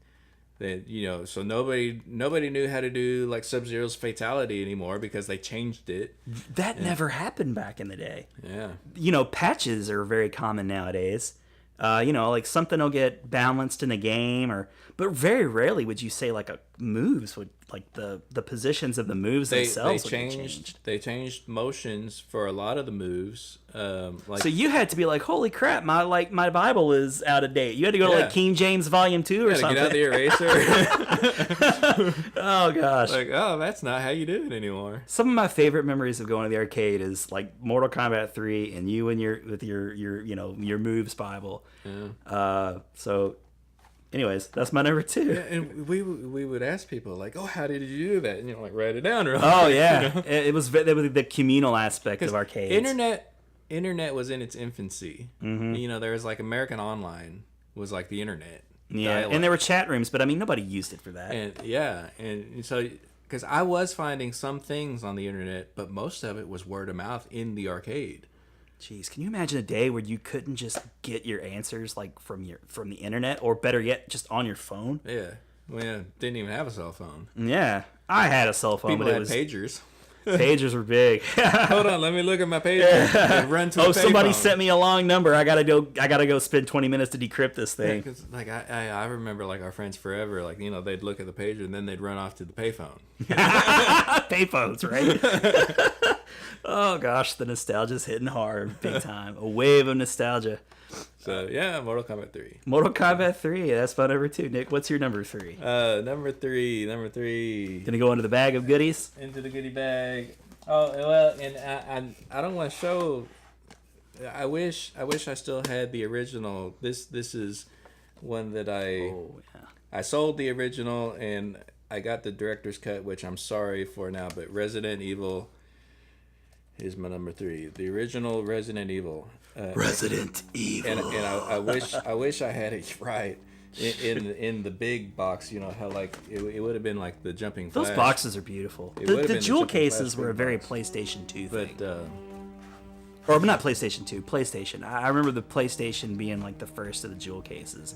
That so nobody knew how to do like Sub-Zero's fatality anymore because they changed it. That never happened back in the day. Yeah. Patches are very common nowadays. Like something will get balanced in a game, but very rarely would you say like moves would like the positions of the moves themselves. They changed motions for a lot of the moves. So you had to be like, holy crap, my Bible is out of date. You had to go to like King James Volume 2 or something. Get out the eraser. Oh gosh. Like, oh, that's not how you do it anymore. Some of my favorite memories of going to the arcade is like Mortal Kombat 3 and you and your moves Bible. Yeah. So anyways, that's my number 2. Yeah, and we would ask people like, "Oh, how did you do that?" And like write it down. Right? Oh yeah, it was the communal aspect of arcades. Internet was in its infancy. Mm-hmm. There was like American Online was like the internet. Yeah, dial-up. And there were chat rooms, but I mean nobody used it for that. And so because I was finding some things on the internet, but most of it was word of mouth in the arcade. Jeez, can you imagine a day where you couldn't just get your answers like from the internet, or better yet, just on your phone? Yeah, didn't even have a cell phone. Yeah, I had a cell phone, People but had pagers. Pagers were big. Hold on, let me look at my pager. Run to somebody sent me a long number. I gotta go spend 20 minutes to decrypt this thing. Yeah, 'cause, like I remember like our friends forever. Like they'd look at the pager and then they'd run off to the payphone. Payphones, right? Oh gosh, the nostalgia's hitting hard, big time. A wave of nostalgia. So yeah, Mortal Kombat 3. Mortal Kombat 3. That's my number 2. Nick, what's your number 3? Number three. Gonna go into the bag of goodies. Into the goodie bag. Oh well, and I don't want to show. I wish I still had the original. This is one that I sold the original and I got the director's cut, which I'm sorry for now. But Resident Evil is my number 3. The original Resident Evil. Resident Evil. And I wish I had it right in the big box. How like it would have been like the jumping flash. Those boxes are beautiful. The jewel cases were a very PlayStation 2 thing. Or not PlayStation 2, PlayStation. I remember the PlayStation being like the first of the jewel cases.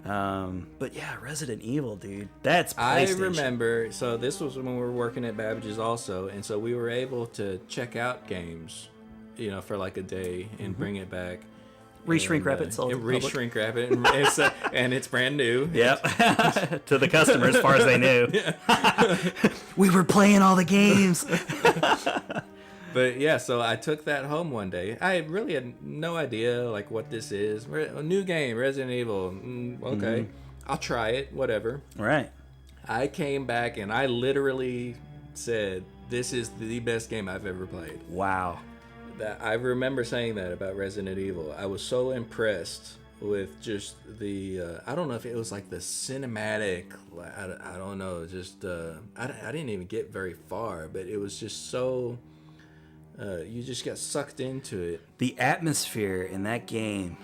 But yeah, Resident Evil, dude. That's PlayStation. I remember, so this was when we were working at Babbage's also, and so we were able to check out games, for like a day and bring it back. Reshrink wrap it, sold reshrink wrap it, and it's brand new. Yep. To the customer as far as they knew. We were playing all the games. But yeah, so I took that home one day. I really had no idea like what this is. A new game, Resident Evil. Okay, I'll try it. Whatever. Right. I came back and I literally said, "This is the best game I've ever played." Wow. That I remember saying that about Resident Evil. I was so impressed with just the I don't know if it was like the cinematic. I don't know. Just I didn't even get very far, but it was just so. You just got sucked into it. The atmosphere in that game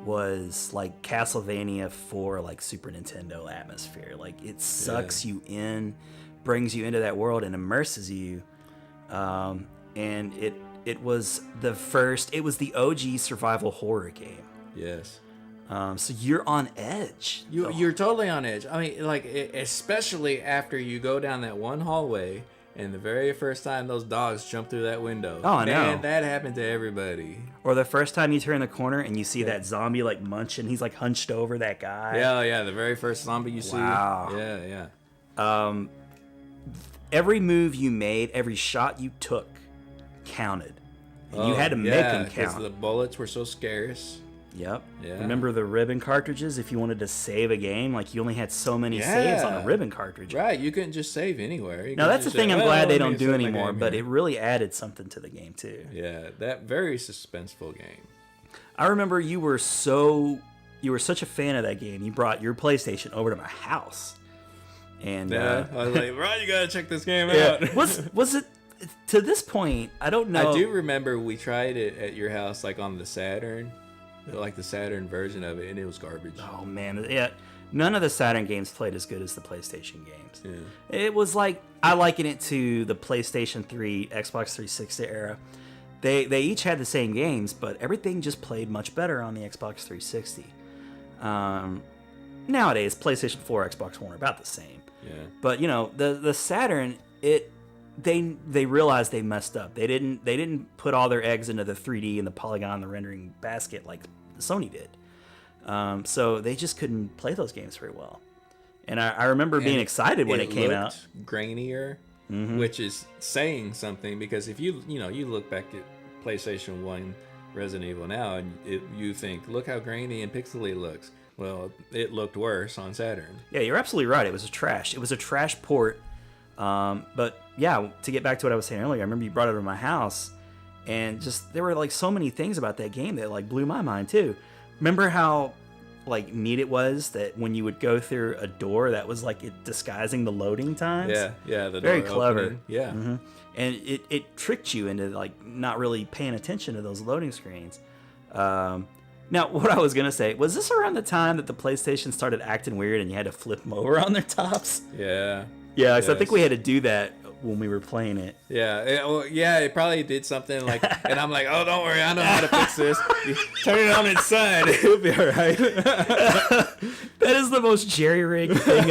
was like Castlevania for like Super Nintendo atmosphere. Like it sucks you in, brings you into that world and immerses you. And it was the OG survival horror game. Yes. So you're on edge. You're totally on edge. I mean, like especially after you go down that one hallway. And the very first time those dogs jump through that window. Oh, I know. Man, that happened to everybody. Or the first time you turn the corner and you see that zombie like munching. He's like hunched over that guy. Yeah. The very first zombie you see. Wow. Yeah. Every move you made, every shot you took counted. And you had to make them count. Because the bullets were so scarce. Yep. Yeah. Remember the ribbon cartridges? If you wanted to save a game, like you only had so many saves on a ribbon cartridge. Right. You couldn't just save anywhere. Now that's the thing I'm glad they don't do anymore, but it really added something to the game too. Yeah, that very suspenseful game. I remember you were such a fan of that game. You brought your PlayStation over to my house. And I was like, Ron, you gotta check this game out. Was it to this point? I don't know. I do remember we tried it at your house, like on the Saturn. Like the Saturn version of it, and it was garbage. Oh man, yeah. None of the Saturn games played as good as the PlayStation games. Yeah. It was like, I liken it to the PlayStation 3, Xbox 360 era. They each had the same games, but everything just played much better on the Xbox 360. Nowadays, PlayStation 4, Xbox One are about the same. Yeah. But the Saturn, they realized they messed up. They didn't put all their eggs into the 3D and the polygon, the rendering basket like Sony did. So they just couldn't play those games very well. And I remember being excited when it came out. Grainier, which is saying something, because if you look back at PlayStation 1 Resident Evil now and you think, look how grainy and pixely it looks. Well, it looked worse on Saturn. Yeah, you're absolutely right. It was a trash port. But yeah, to get back to what I was saying earlier, I remember you brought it over to my house, and just there were like so many things about that game that like blew my mind too. Remember how like neat it was that when you would go through a door that was like disguising the loading times? Yeah, the very door clever. Opening. Yeah. Mm-hmm. And it tricked you into like not really paying attention to those loading screens. Now, what I was going to say, was this around the time that the PlayStation started acting weird and you had to flip them over on their tops? Yeah. Yeah, so I think we had to do that when we were playing it. Yeah, it probably did something like, and I'm like, oh, don't worry, I know how to fix this. You turn it on its side, it'll be all right. That is the most jerry-rigged thing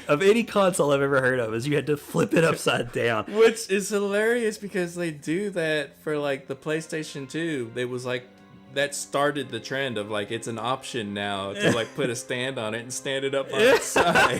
of any console I've ever heard of, is you had to flip it upside down. Which is hilarious because they do that for like the PlayStation 2. It was like, that started the trend of like, it's an option now to like put a stand on it and stand it up on its side.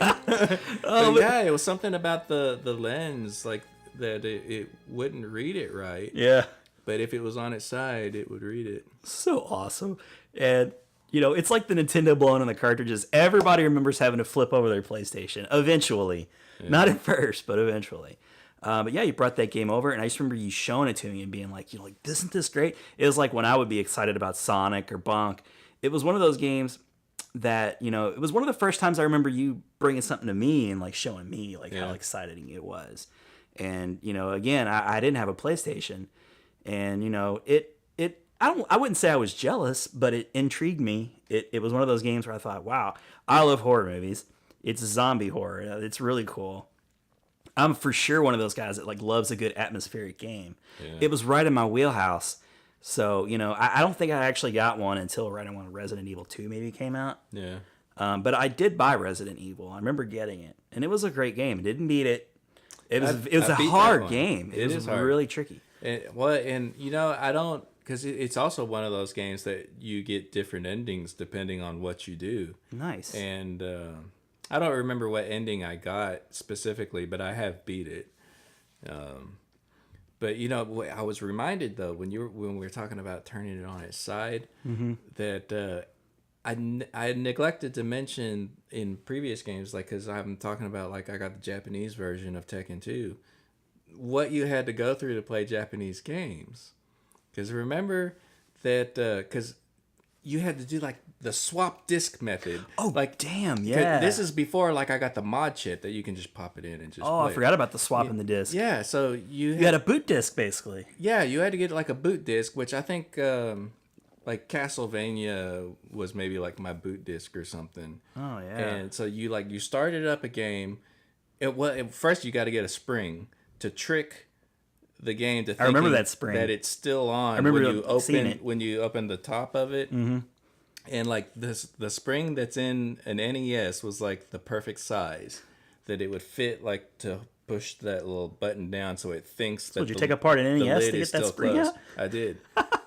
Yeah, it was something about the lens, like that it wouldn't read it right. Yeah. But if it was on its side, it would read it. So awesome. And it's like the Nintendo blowing on the cartridges. Everybody remembers having to flip over their PlayStation eventually. Yeah. Not at first, but eventually. But yeah, you brought that game over, and I just remember you showing it to me and being like, isn't this great? It was like when I would be excited about Sonic or Bonk. It was one of those games that, it was one of the first times I remember you bringing something to me and like showing me like how exciting it was. And, again, I didn't have a PlayStation, and, I wouldn't say I was jealous, but it intrigued me. It was one of those games where I thought, wow, I love horror movies. It's zombie horror. It's really cool. I'm for sure one of those guys that like loves a good atmospheric game. Yeah. It was right in my wheelhouse. So, I don't think I actually got one until right when Resident Evil 2 maybe came out. Yeah. But I did buy Resident Evil. I remember getting it, and it was a great game. It didn't beat it. It was a hard game. It was really tricky. I don't, because it's also one of those games that you get different endings depending on what you do. Nice. And I don't remember what ending I got specifically, but I have beat it. But I was reminded though when we were talking about turning it on its side, that I neglected to mention in previous games, like, because I'm talking about like I got the Japanese version of Tekken 2, what you had to go through to play Japanese games. Because remember that because you had to do like the swap disc method. Oh, like, damn, yeah. This is before like I got the mod shit that you can just pop it in and just play. I forgot about the swapping the disc. Yeah, so you had a boot disc basically. Yeah, you had to get like a boot disc, which I think like Castlevania was maybe like my boot disc or something. Oh yeah. And so you started up a game. First you got to get a spring to trick the game to think I remember that spring that it's still on. I remember when you open the top of it. Mm-hmm. And like the spring that's in an NES was like the perfect size that it would fit, like to push that little button down so it thinks that. Would you take apart an NES to get that spring out? I did.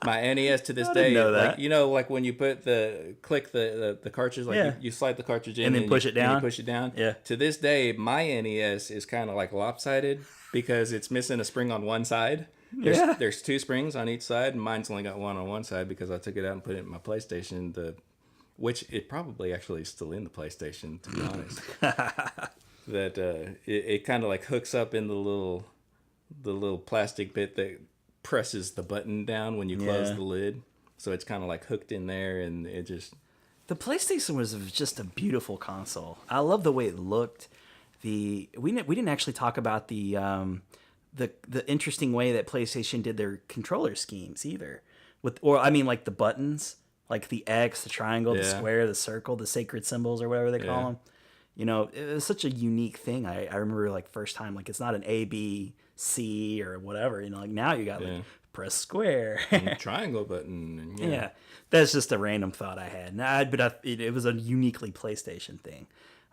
My NES to this I day, didn't know that. like when you click the cartridge, like you slide the cartridge in and then push it down. And you push it down. Yeah. To this day, my NES is kind of like lopsided because it's missing a spring on one side. There's 2 springs on each side, and mine's only got one on one side because I took it out and put it in my PlayStation. Which it probably actually is still in the PlayStation, to be honest. That it kind of like hooks up in the little plastic bit that presses the button down when you close the lid. So it's kind of like hooked in there, and it just... The PlayStation was just a beautiful console. I love the way it looked. We didn't actually talk about the interesting way that PlayStation did their controller schemes either. Like the buttons, like the X, the triangle, the square, the circle, the sacred symbols, or whatever they call them. You know, it was such a unique thing. I remember like first time, like it's not an A, B, C or whatever. You know, like now you got like press square, and triangle button. And, that's just a random thought I had. It was a uniquely PlayStation thing.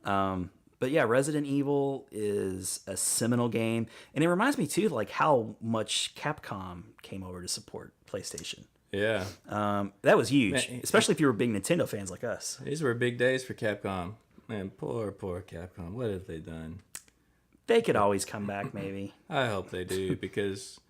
But yeah, Resident Evil is a seminal game, and it reminds me too, like how much Capcom came over to support PlayStation. Yeah, that was huge, especially if you were big Nintendo fans like us. These were big days for Capcom. Man, poor Capcom. What have they done? They could always come back, maybe. I hope they do, because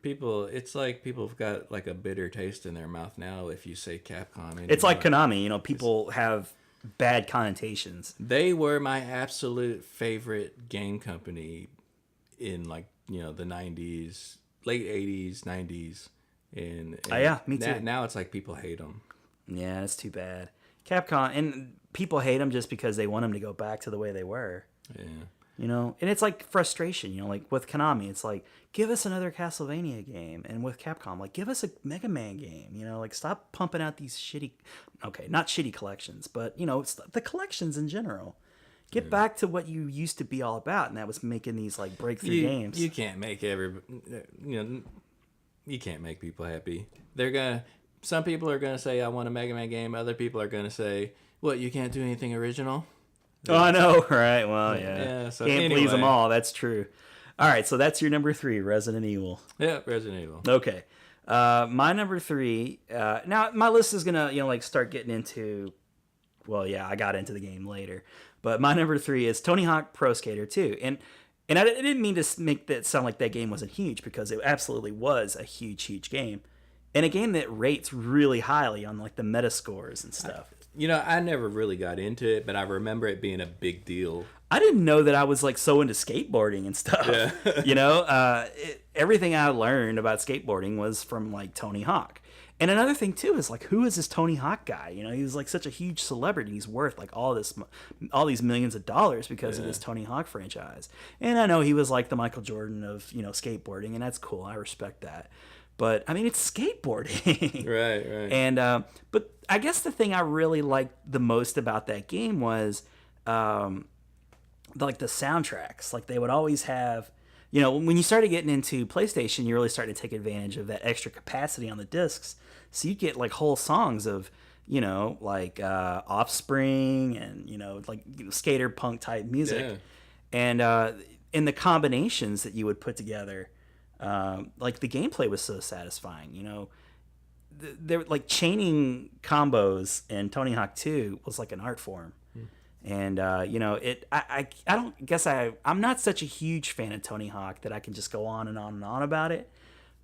it's like people have got like a bitter taste in their mouth now if you say Capcom anymore. It's like Konami. You know, people have bad connotations. They were my absolute favorite game company in like, you know, the 90s, late 80s, 90s. And me too. Now it's like people hate them. Yeah, it's too bad. Capcom, and people hate them just because they want them to go back to the way they were. Yeah. You know, and it's like frustration, you know, like with Konami, it's like, give us another Castlevania game. And with Capcom, like, give us a Mega Man game, you know, like stop pumping out these not shitty collections, but, you know, it's the collections in general. Get back to what you used to be all about, and that was making these like breakthrough games. You can't make you can't make people happy. Some people are gonna say I want a Mega Man game. Other people are gonna say, what, you can't do anything original? Oh, I know, right? Well, So can't please them all. That's true. All right, so that's your number 3, Resident Evil. Yeah, Resident Evil. Okay, my number 3. Now my list is gonna like start getting into. Well, yeah, I got into the game later, but my number 3 is Tony Hawk Pro Skater 2, and I didn't mean to make that sound like that game wasn't huge, because it absolutely was a huge game, and a game that rates really highly on like the Metascores and stuff. I never really got into it, but I remember it being a big deal. I didn't know that I was like so into skateboarding and stuff. Yeah. Everything I learned about skateboarding was from like Tony Hawk. And another thing too is like, who is this Tony Hawk guy? You know, he was like such a huge celebrity. He's worth like all these millions of dollars because of this Tony Hawk franchise. And I know he was like the Michael Jordan of, skateboarding, and that's cool. I respect that. But I mean, it's skateboarding. Right. And but I guess the thing I really liked the most about that game was the soundtracks. Like they would always have, when you started getting into PlayStation, you really started to take advantage of that extra capacity on the discs. So you get like whole songs of, Offspring and, skater punk type music. Yeah. And in the combinations that you would put together, like the gameplay was so satisfying, they're like chaining combos in Tony Hawk 2 was like an art form. And, I don't guess I'm not such a huge fan of Tony Hawk that I can just go on and on and on about it.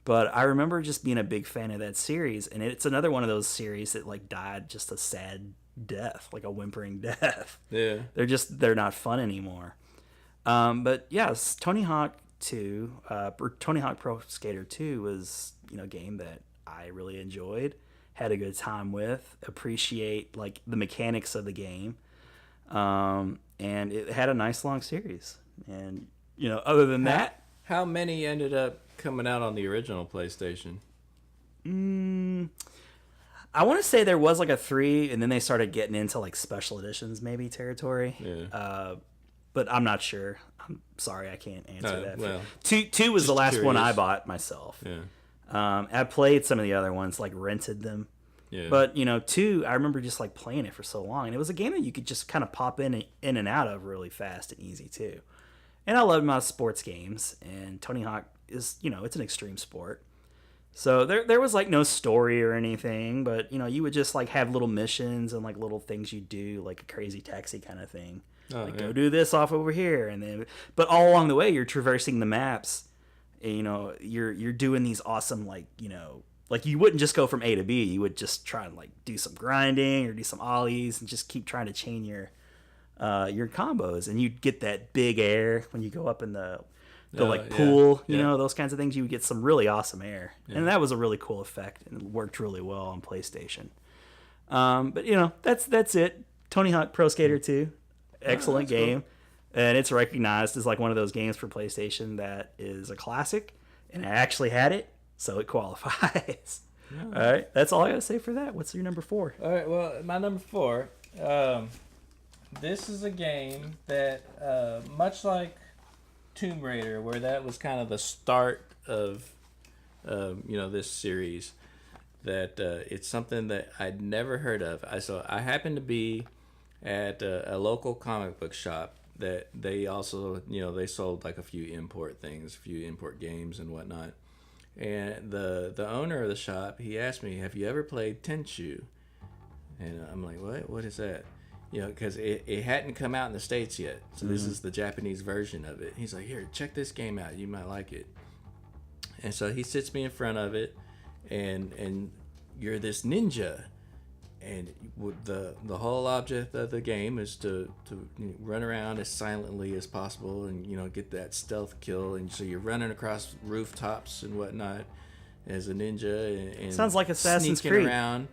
But I remember just being a big fan of that series. And it's another one of those series that like died just a sad death, like a whimpering death. Yeah. They're not fun anymore. But yes, Tony Hawk 2, Tony Hawk Pro Skater 2 was, a game that I really enjoyed, had a good time with, appreciate like the mechanics of the game. And it had a nice long series. And, other than that. How many ended up coming out on the original PlayStation? I want to say there was like a 3, and then they started getting into like special editions maybe territory. Yeah. But I'm not sure. I'm sorry, I can't answer that. Well, two was the last curious. one I bought myself. Yeah. I played some of the other ones, like rented them. Yeah. But 2, I remember just like playing it for so long, and it was a game that you could just kind of pop in and out of really fast and easy too. And I love my sports games, and Tony Hawk is it's an extreme sport. So there was like no story or anything, but you would just like have little missions and like little things you do, like a crazy taxi kind of thing. Go do this off over here, and then but all along the way you're traversing the maps you know, you're doing these awesome, like, you know, like you wouldn't just go from A to B. You would just try and like do some grinding or do some ollies and just keep trying to chain your combos, and you'd get that big air when you go up in the pool, you know, those kinds of things. You would get some really awesome air, and that was a really cool effect, and it worked really well on PlayStation. But you know, that's it. Tony Hawk Pro Skater 2, excellent game, cool. And it's recognized as like one of those games for PlayStation that is a classic, and I actually had it, so it qualifies. All right, that's all I gotta say for that. What's your number 4? All right, well, my number 4. This is a game that, much like Tomb Raider, where that was kind of the start of, you know, this series, that it's something that I'd never heard of. I happened to be at a local comic book shop that they also, you know, they sold like a few import things, a few import games and whatnot. And the owner of the shop, he asked me, "Have you ever played Tenchu?" And I'm like, "What? What is that?" You know, because it hadn't come out in the States yet. So this is the Japanese version of it. He's like, "Here, check this game out. You might like it." And so he sits me in front of it, and you're this ninja. And the whole object of the game is to run around as silently as possible and, you know, get that stealth kill. And so you're running across rooftops and whatnot as a ninja. And sounds like Assassin's Creed. Around.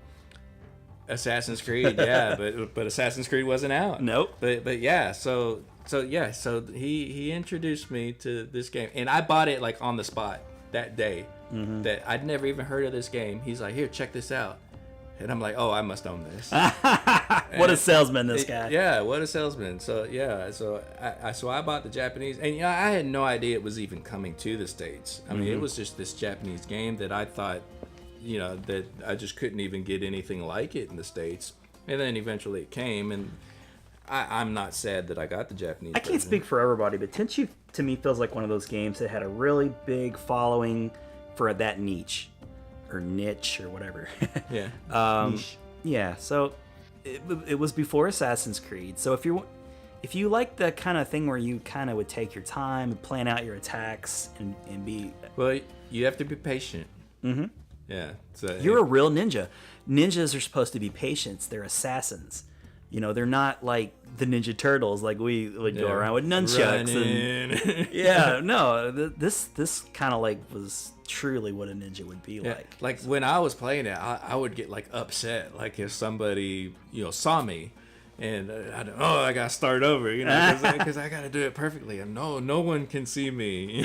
Assassin's Creed, yeah, but Assassin's Creed wasn't out. Nope. But yeah, so he introduced me to this game, and I bought it like on the spot that day. That I'd never even heard of this game. He's like, "Here, check this out," and I'm like, "Oh, I must own this." What a salesman, this guy. Yeah, what a salesman. So yeah, so I bought the Japanese, and you know, I had no idea it was even coming to the States. I mean, it was just this Japanese game that I thought, you know, that I just couldn't even get anything like it in the States. And then eventually it came, and I'm not sad that I got the Japanese version. I can't speak for everybody, but Tenchu to me feels like one of those games that had a really big following for that niche or whatever. Yeah. Niche. Yeah, so it was before Assassin's Creed. So if you like the kind of thing where you kind of would take your time and plan out your attacks and be... Well, you have to be patient. Mm-hmm. Yeah. So you're a real ninja. Ninjas are supposed to be patients. They're assassins. You know, they're not like the Ninja Turtles, like we would go around with nunchucks. And, yeah, no, this kind of like was truly what a ninja would be like. Like when I was playing it, I would get like upset, like if somebody, you know, saw me, and I gotta start over, you know, because I gotta do it perfectly, and no one can see me.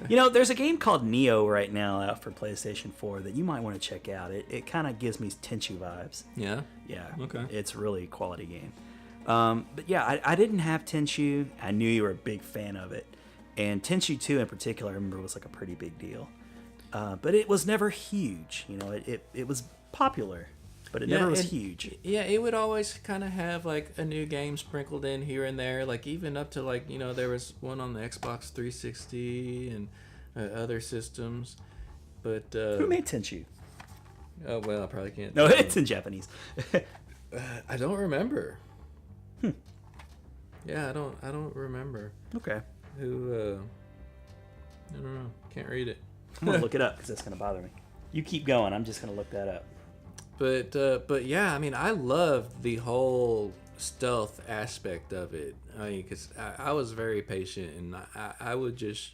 You know, there's a game called Neo right now out for PlayStation 4 that you might want to check out. It kind of gives me Tenchu vibes. Yeah? Yeah. Okay. It's really a quality game. But yeah, I didn't have Tenchu. I knew you were a big fan of it. And Tenchu 2 in particular, I remember, was like a pretty big deal. But it was never huge. You know, it was popular, but it never was huge. Yeah, it would always kind of have like a new game sprinkled in here and there, like even up to like, you know, there was one on the Xbox 360 and other systems. But who made Tenchu? Oh well, I probably can't. No, it's in Japanese. I don't remember. Yeah, I don't remember. Okay. Who? I don't know. Can't read it. I'm gonna look it up because that's gonna bother me. You keep going. I'm just gonna look that up. But yeah, I mean, I love the whole stealth aspect of it. I mean, because I was very patient, and I would just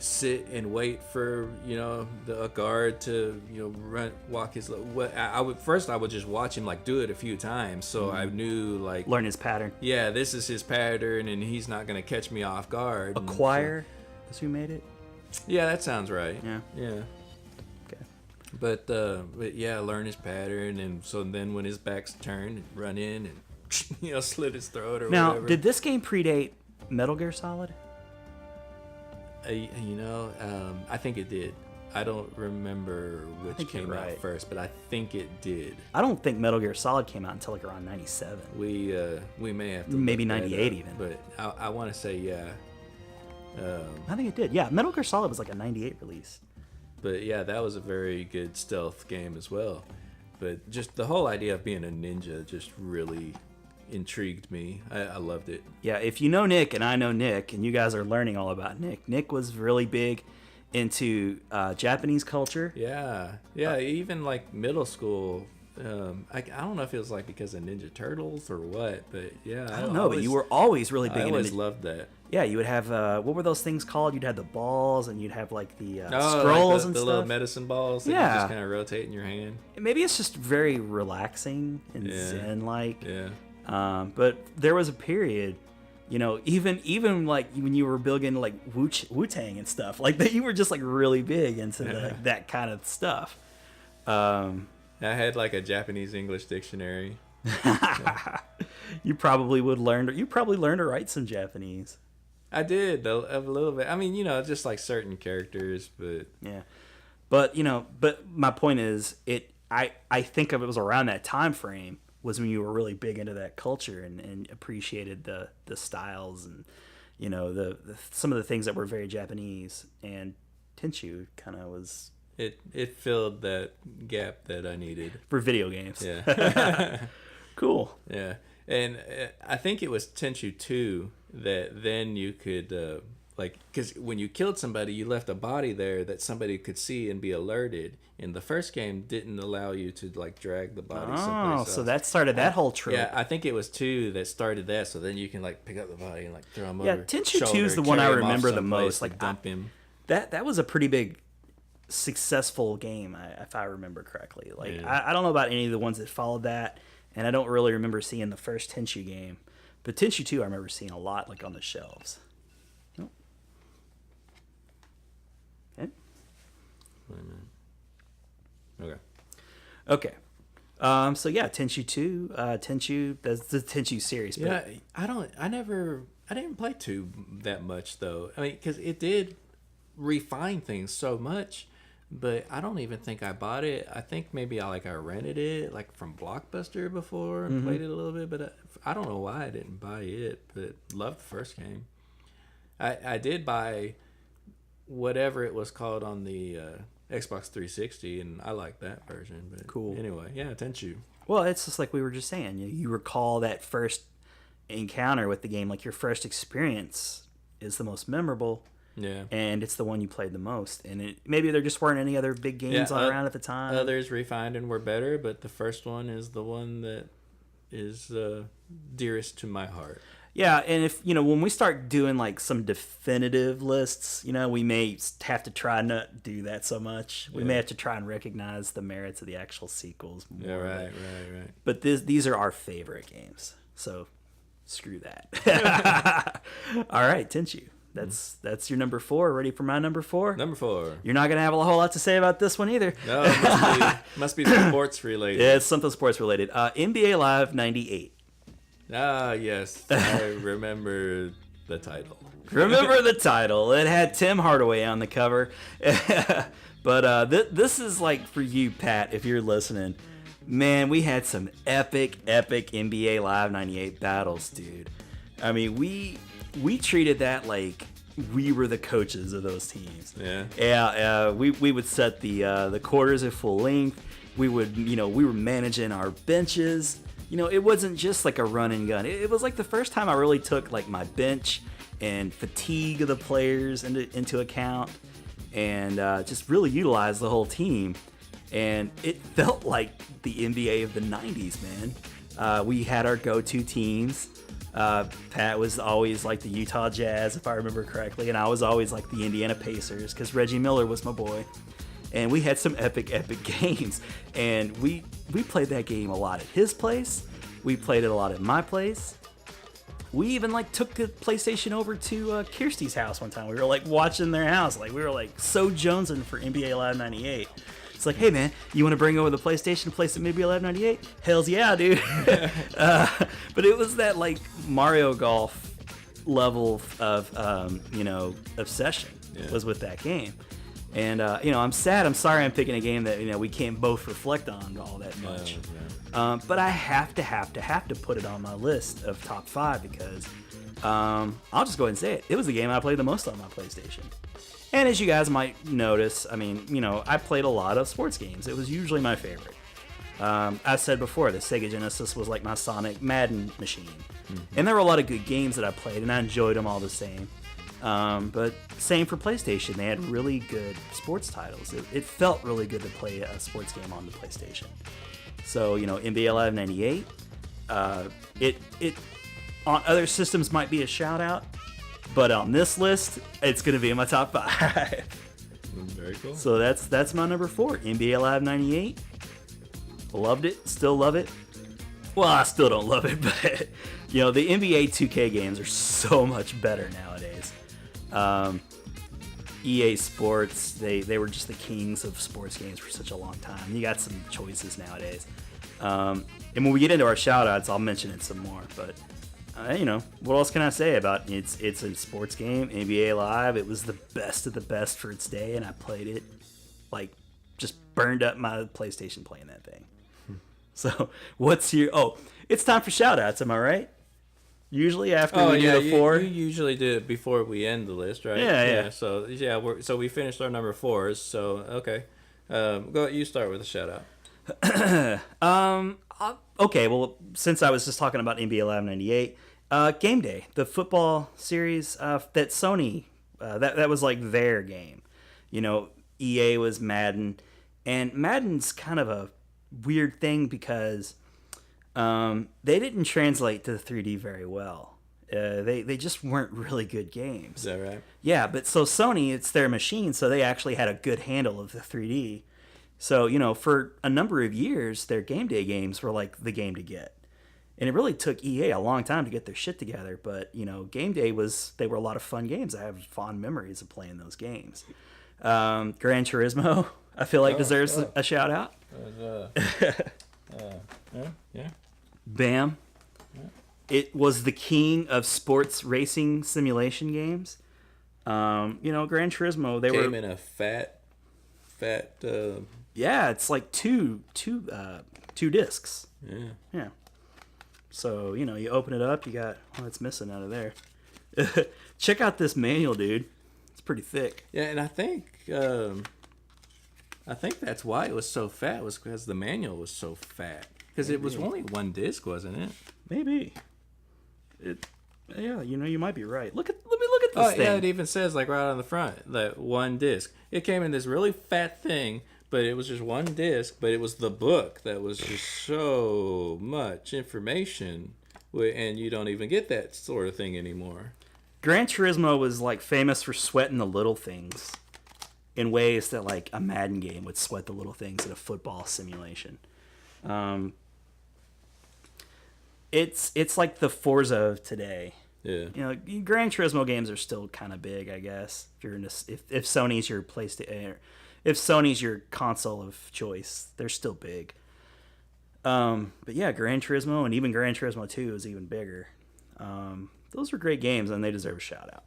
sit and wait for, you know, a guard to, you know, walk his. I would just watch him like do it a few times, so I knew like learn his pattern. Yeah, this is his pattern, and he's not gonna catch me off guard. Acquire, that's who made it. Yeah, that sounds right. Yeah. Yeah. But yeah, learn his pattern, and so then when his back's turned, run in and, you know, slit his throat or now, whatever. Did this game predate Metal Gear Solid? You know, I think it did. I don't remember which came out first, but I think it did. I don't think Metal Gear Solid came out until like around 97. We may have to maybe 98 even. But I want to say yeah. I think it did. Yeah, Metal Gear Solid was like a 98 release. But yeah, that was a very good stealth game as well. But just the whole idea of being a ninja just really, intrigued me. I loved it. Yeah, if you know Nick and I know Nick, and you guys are learning all about Nick, Nick was really big into Japanese culture. Yeah, even like middle school. I don't know if it was like because of Ninja Turtles or what, but yeah, I don't know, but you were always really big. I always loved that. Yeah, you would have what were those things called? You'd have the balls, and you'd have like the like scrolls and the stuff. little medicine balls that you just kind of rotate in your hand. Maybe it's just very relaxing and zen-like. Yeah. But there was a period, even like when you were big into like Wu-Tang and stuff, like that, you were just like really big into that kind of stuff. I had like a Japanese English dictionary. You probably learned to write some Japanese. I did a little bit. I mean, just like certain characters, but yeah. But my point is, I think of it was around that time frame was when you were really big into that culture and appreciated the styles and the some of the things that were very Japanese, and Tenchu kind of was. It filled that gap that I needed for video games. Yeah. Cool. Yeah. And I think it was Tenchu 2 that then you could, because when you killed somebody, you left a body there that somebody could see and be alerted. And the first game didn't allow you to, like, drag the body someplace else. So that started that whole trope. Yeah, I think it was 2 that started that. So then you can, like, pick up the body and, like, throw him over. Yeah, Tenchu 2 is the one I remember the most. Like, dump him. That was a pretty big successful game, if I remember correctly. Like, I don't know about any of the ones that followed that. And I don't really remember seeing the first Tenchu game. But Tenchu 2 I remember seeing a lot, like, on the shelves. Oh. Okay. Wait a minute. Okay. So, yeah, Tenchu 2. Tenchu, that's the Tenchu series. Yeah, I didn't play 2 that much, though. I mean, because it did refine things so much. But I don't even think I bought it. I think maybe I rented it like from Blockbuster before and played it a little bit. But I don't know why I didn't buy it. But loved the first game. I did buy whatever it was called on the Xbox 360, and I like that version. But cool. Anyway, yeah, Tenchu. Well, it's just like we were just saying. You recall that first encounter with the game, like your first experience is the most memorable. Yeah. And it's the one you played the most. And maybe there just weren't any other big games around at the time. Others refined and were better, but the first one is the one that is dearest to my heart. Yeah, and if, when we start doing like some definitive lists, we may have to try not do that so much. We may have to try and recognize the merits of the actual sequels more. Yeah, right. But these are our favorite games. So screw that. All right, Tenchu. That's your number 4. Ready for my number 4? Number 4. You're not going to have a whole lot to say about this one either. No, it must be sports related. Yeah, it's something sports related. NBA Live 98. Ah, yes. I remember the title. Remember the title. It had Tim Hardaway on the cover. But this is like for you, Pat, if you're listening. Man, we had some epic NBA Live 98 battles, dude. I mean, we treated that like we were the coaches of those teams. Yeah. We would set the quarters at full length. We would, we were managing our benches. It wasn't just like a run and gun. It was like the first time I really took like my bench and fatigue of the players into account, and just really utilized the whole team. And it felt like the NBA of the 90s, man. We had our go-to teams. Pat was always like the Utah Jazz, if I remember correctly, and I was always like the Indiana Pacers because Reggie Miller was my boy. And we had some epic games, and we played that game a lot at his place. We played it a lot at my place. We even like took the PlayStation over to Kirsty's house one time. We were like watching their house, like we were like so jonesing for NBA Live 98. It's like, hey man, you want to bring over the PlayStation to play some NBA Live 98? Hells yeah, dude. But it was that like Mario Golf level of obsession was with that game. And I'm sad. I'm sorry. I'm picking a game that we can't both reflect on all that much. But I have to put it on my list of top 5 because I'll just go ahead and say it. It was the game I played the most on my PlayStation. And as you guys might notice, I mean, I played a lot of sports games. It was usually my favorite. I said before, the Sega Genesis was like my Sonic Madden machine. And there were a lot of good games that I played, and I enjoyed them all the same. But same for PlayStation. They had really good sports titles. It felt really good to play a sports game on the PlayStation. So, NBA Live 98. It on other systems might be a shout out, but on this list, it's going to be in my top 5. Very cool. So that's my number 4, NBA Live 98. Loved it, still love it. Well, I still don't love it, but the NBA 2K games are so much better nowadays. EA Sports, they were just the kings of sports games for such a long time. You got some choices nowadays. And when we get into our shout outs, I'll mention it some more, but what else can I say about it? It's a sports game, NBA Live. It was the best of the best for its day, and I played it, just burned up my PlayStation playing that thing. So, what's your... Oh, it's time for shout-outs, am I right? Usually after we do the 4. You usually do it before we end the list, right? Yeah. So, we finished our number 4s, so, okay. You start with a shout-out. Okay, well, since I was just talking about NBA Live 98, Game Day, the football series that Sony, that was like their game. EA was Madden, and Madden's kind of a weird thing because they didn't translate to the 3D very well. They just weren't really good games. Is that right? Yeah, but so Sony, it's their machine, so they actually had a good handle of the 3D. So, for a number of years, their Game Day games were like the game to get. And it really took EA a long time to get their shit together, but, Game Day they were a lot of fun games. I have fond memories of playing those games. Gran Turismo, I feel like deserves a shout out. Yeah. Bam. Yeah. It was the king of sports racing simulation games. Gran Turismo, they came in a fat. Yeah, it's like two discs. Yeah. So you open it up, you got it's missing out of there. Check out this manual, dude. It's pretty thick. Yeah, and I think that's why it was so fat, was because the manual was so fat. Because it was only one disc, wasn't it? Maybe. Yeah, you might be right. Let me look at this thing. Yeah, it even says right on the front that one disc. It came in this really fat thing, but it was just one disc. But it was the book that was just so much information, and you don't even get that sort of thing anymore. Gran Turismo was famous for sweating the little things in ways that a Madden game would sweat the little things in a football simulation. It's like the Forza of today. Yeah. Gran Turismo games are still kind of big, I guess. If Sony's your PlayStation, if Sony's your console of choice, they're still big. But yeah, Gran Turismo and even Gran Turismo 2 is even bigger. Those were great games, and they deserve a shout out.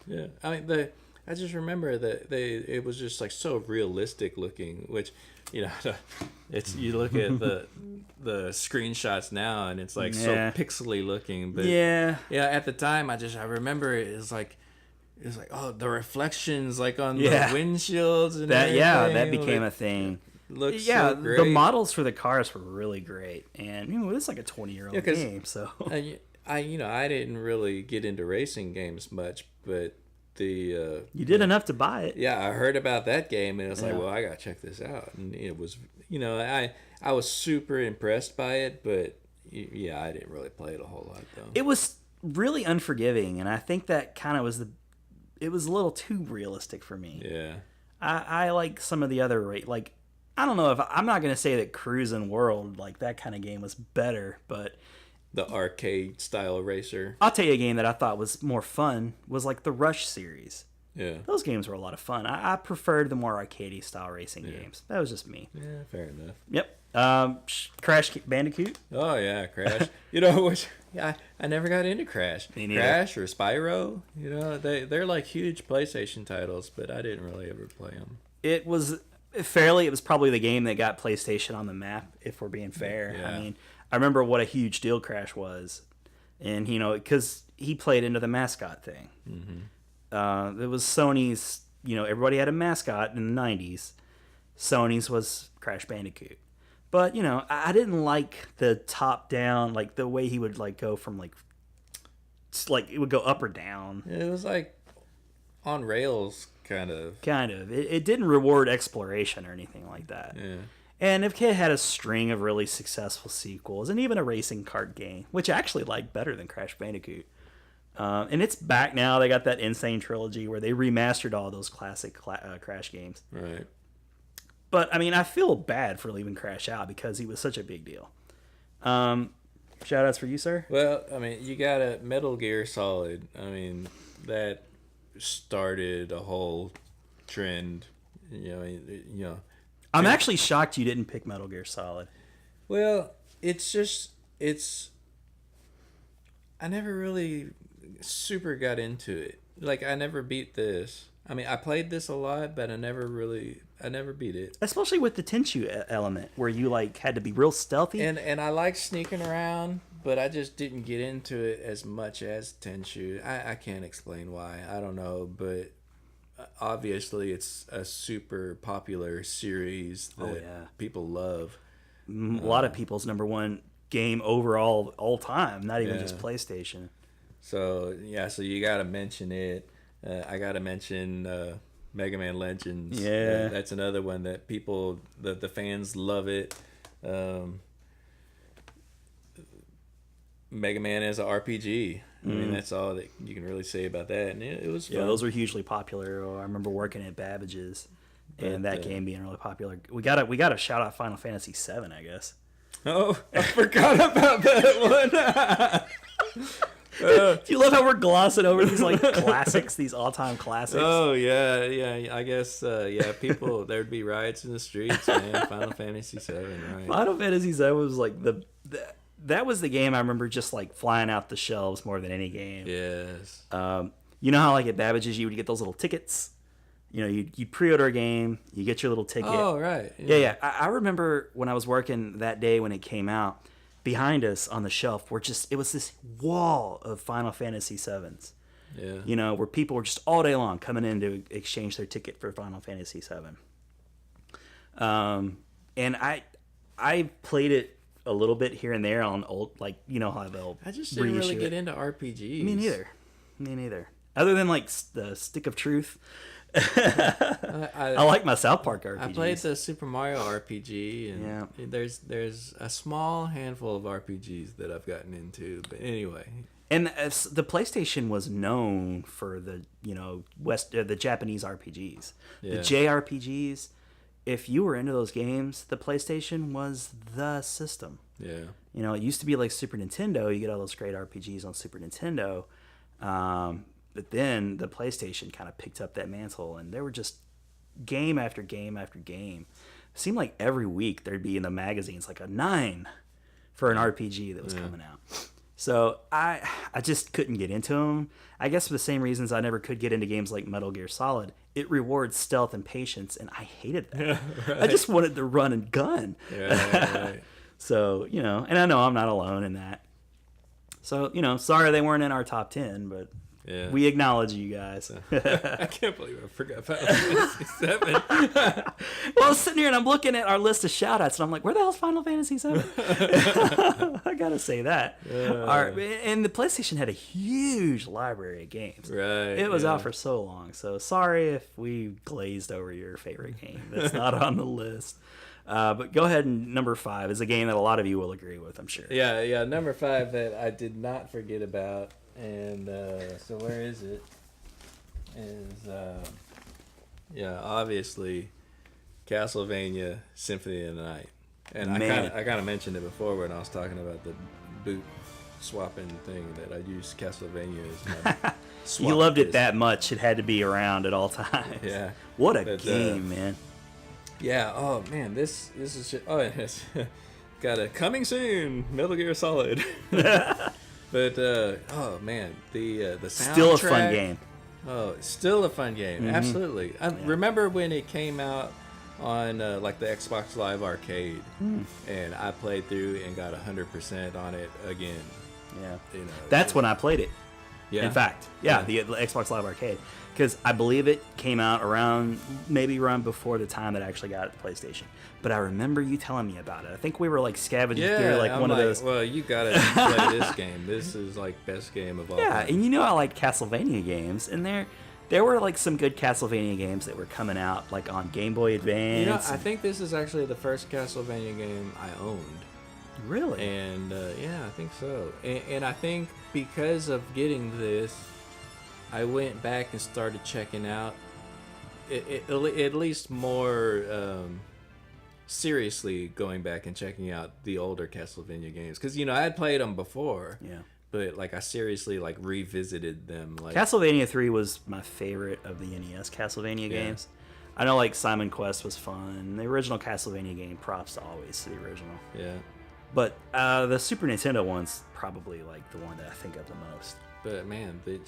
Yeah, I just remember that it was just so realistic looking, which it's you look at the screenshots now and it's so pixely looking, but at the time I remember it was the reflections on the windshields and that became a thing. Looks so great. The models for the cars were really great, and it's like a 20-year-old game. So I didn't really get into racing games much, but you did enough to buy it. Yeah, I heard about that game and it was well, I gotta check this out, and it was I was super impressed by it, but I didn't really play it a whole lot though. It was really unforgiving, and I think that kind of was it was a little too realistic for me. Yeah, I like some of the other I don't know if I'm not gonna say that Cruisin' World that kind of game was better, but the arcade style racer. I'll tell you a game that I thought was more fun was the Rush series. Yeah. Those games were a lot of fun. I preferred the more arcadey style racing games. That was just me. Yeah, fair enough. Yep. Crash Bandicoot. Oh yeah, Crash. Which I never got into Crash. Me neither. Crash or Spyro. They're huge PlayStation titles, but I didn't really ever play them. It was probably the game that got PlayStation on the map, if we're being fair. Yeah. I mean, I remember what a huge deal Crash was, and because he played into the mascot thing. Mm-hmm. It was Sony's. Everybody had a mascot in the '90s. Sony's was Crash Bandicoot, But, you know, I didn't like the top down, like the way he would like go from like it would go up or down. It was like on rails, kind of. Kind of. It didn't reward exploration or anything like that. Yeah. And if it had a string of really successful sequels and even a racing kart game, which I actually like better than Crash Bandicoot. And it's back now. They got that Insane Trilogy where they remastered all those classic Crash games. Right. But, I mean, I feel bad for leaving Crash out because he was such a big deal. Shout-outs for you, sir? Well, I mean, you got a Metal Gear Solid. I mean, that started a whole trend. You know. I'm actually shocked you didn't pick Metal Gear Solid. Well, I never really super got into it. Like, I never beat this. I mean, I played this a lot, but I never beat it. Especially with the Tenchu element, where you, like, had to be real stealthy. And I like sneaking around, but I just didn't get into it as much as Tenchu. I can't explain why. I don't know, but obviously it's a super popular series that people love. A lot of people's number one game overall all time, not even just PlayStation. So you got to mention it. I got to mention Mega Man Legends. Yeah. That's another one that people, the fans love it. Mega Man as an RPG. I mean, that's all that you can really say about that. And it was fun. Yeah, those were hugely popular. I remember working at Babbage's and that game being really popular. We got to shout out Final Fantasy VII, I guess. Oh, I forgot about that one. Do you love how we're glossing over these like classics, these all-time classics? Oh yeah. I guess people there'd be riots in the streets, man. Final Fantasy VII, right? Final Fantasy VII was like that was the game I remember just like flying out the shelves more than any game. Yes. You know how like at Babbage's you would get those little tickets. You know, you pre-order a game, you get your little ticket. Oh right. Yeah. I remember when I was working that day when it came out. Behind us on the shelf it was this wall of Final Fantasy VIIs. Yeah. You know, where people were just all day long coming in to exchange their ticket for Final Fantasy VII. And I played it a little bit here and there on old, like, you know how they'll I just didn't really get into RPGs. Me neither. Other than like the Stick of Truth. I like my South Park RPGs. I played the Super Mario RPG, and there's a small handful of RPGs that I've gotten into. But anyway, and the PlayStation was known for the the Japanese RPGs, the JRPGs. If you were into those games, the PlayStation was the system. Yeah, you know, it used to be like Super Nintendo. You get all those great RPGs on Super Nintendo. But then the PlayStation kind of picked up that mantle, and there were just game after game after game. It seemed like every week there'd be in the magazines like a 9 for an RPG that was coming out. So I just couldn't get into them. I guess for the same reasons I never could get into games like Metal Gear Solid. It rewards stealth and patience, and I hated that. Yeah, right. I just wanted to run and gun. Yeah, right. So, you know, and I know I'm not alone in that. So, you know, sorry they weren't in our top 10, but... Yeah. We acknowledge you guys. I can't believe I forgot Final Fantasy VII. Well, I was sitting here and I'm looking at our list of shout-outs and I'm like, where the hell's Final Fantasy VII? I gotta say that. And the PlayStation had a huge library of games. Right. It was out for so long. So sorry if we glazed over your favorite game that's not on the list. But go ahead, and number 5 is a game that a lot of you will agree with, I'm sure. Yeah. Number 5 that I did not forget about. And so where is it? Obviously Castlevania Symphony of the Night. And I kind of mentioned it before when I was talking about the boot swapping thing that I used Castlevania as my swap. You loved it that much, it had to be around at all times. Yeah. What a game, man. Yeah, oh man, this is just, it's got a coming soon Metal Gear Solid. But oh man, the soundtrack, still a fun game. Oh, still a fun game. Mm-hmm. Absolutely. I remember when it came out on like the Xbox Live Arcade, and I played through and got 100% on it again. Yeah, you know, that's when I played it. Yeah. In fact, the Xbox Live Arcade, because I believe it came out around before the time that I actually got it to PlayStation. But I remember you telling me about it. I think we were like scavenging through like I'm one of those. Well, you gotta play this game. This is like best game of all time. And you know I like Castlevania games, and there were like some good Castlevania games that were coming out like on Game Boy Advance. You know, I think this is actually the first Castlevania game I owned. Really? And yeah, I think so. And I think because of getting this, I went back and started checking out at least more seriously going back and checking out the older Castlevania games. Because, you know, I had played them before. Yeah. But, like, I seriously, like, revisited them. Like Castlevania 3 was my favorite of the NES Castlevania games. I know, like, Simon Quest was fun. The original Castlevania game, props to always to the original. Yeah. But the Super Nintendo one's probably, like, the one that I think of the most. But, man, the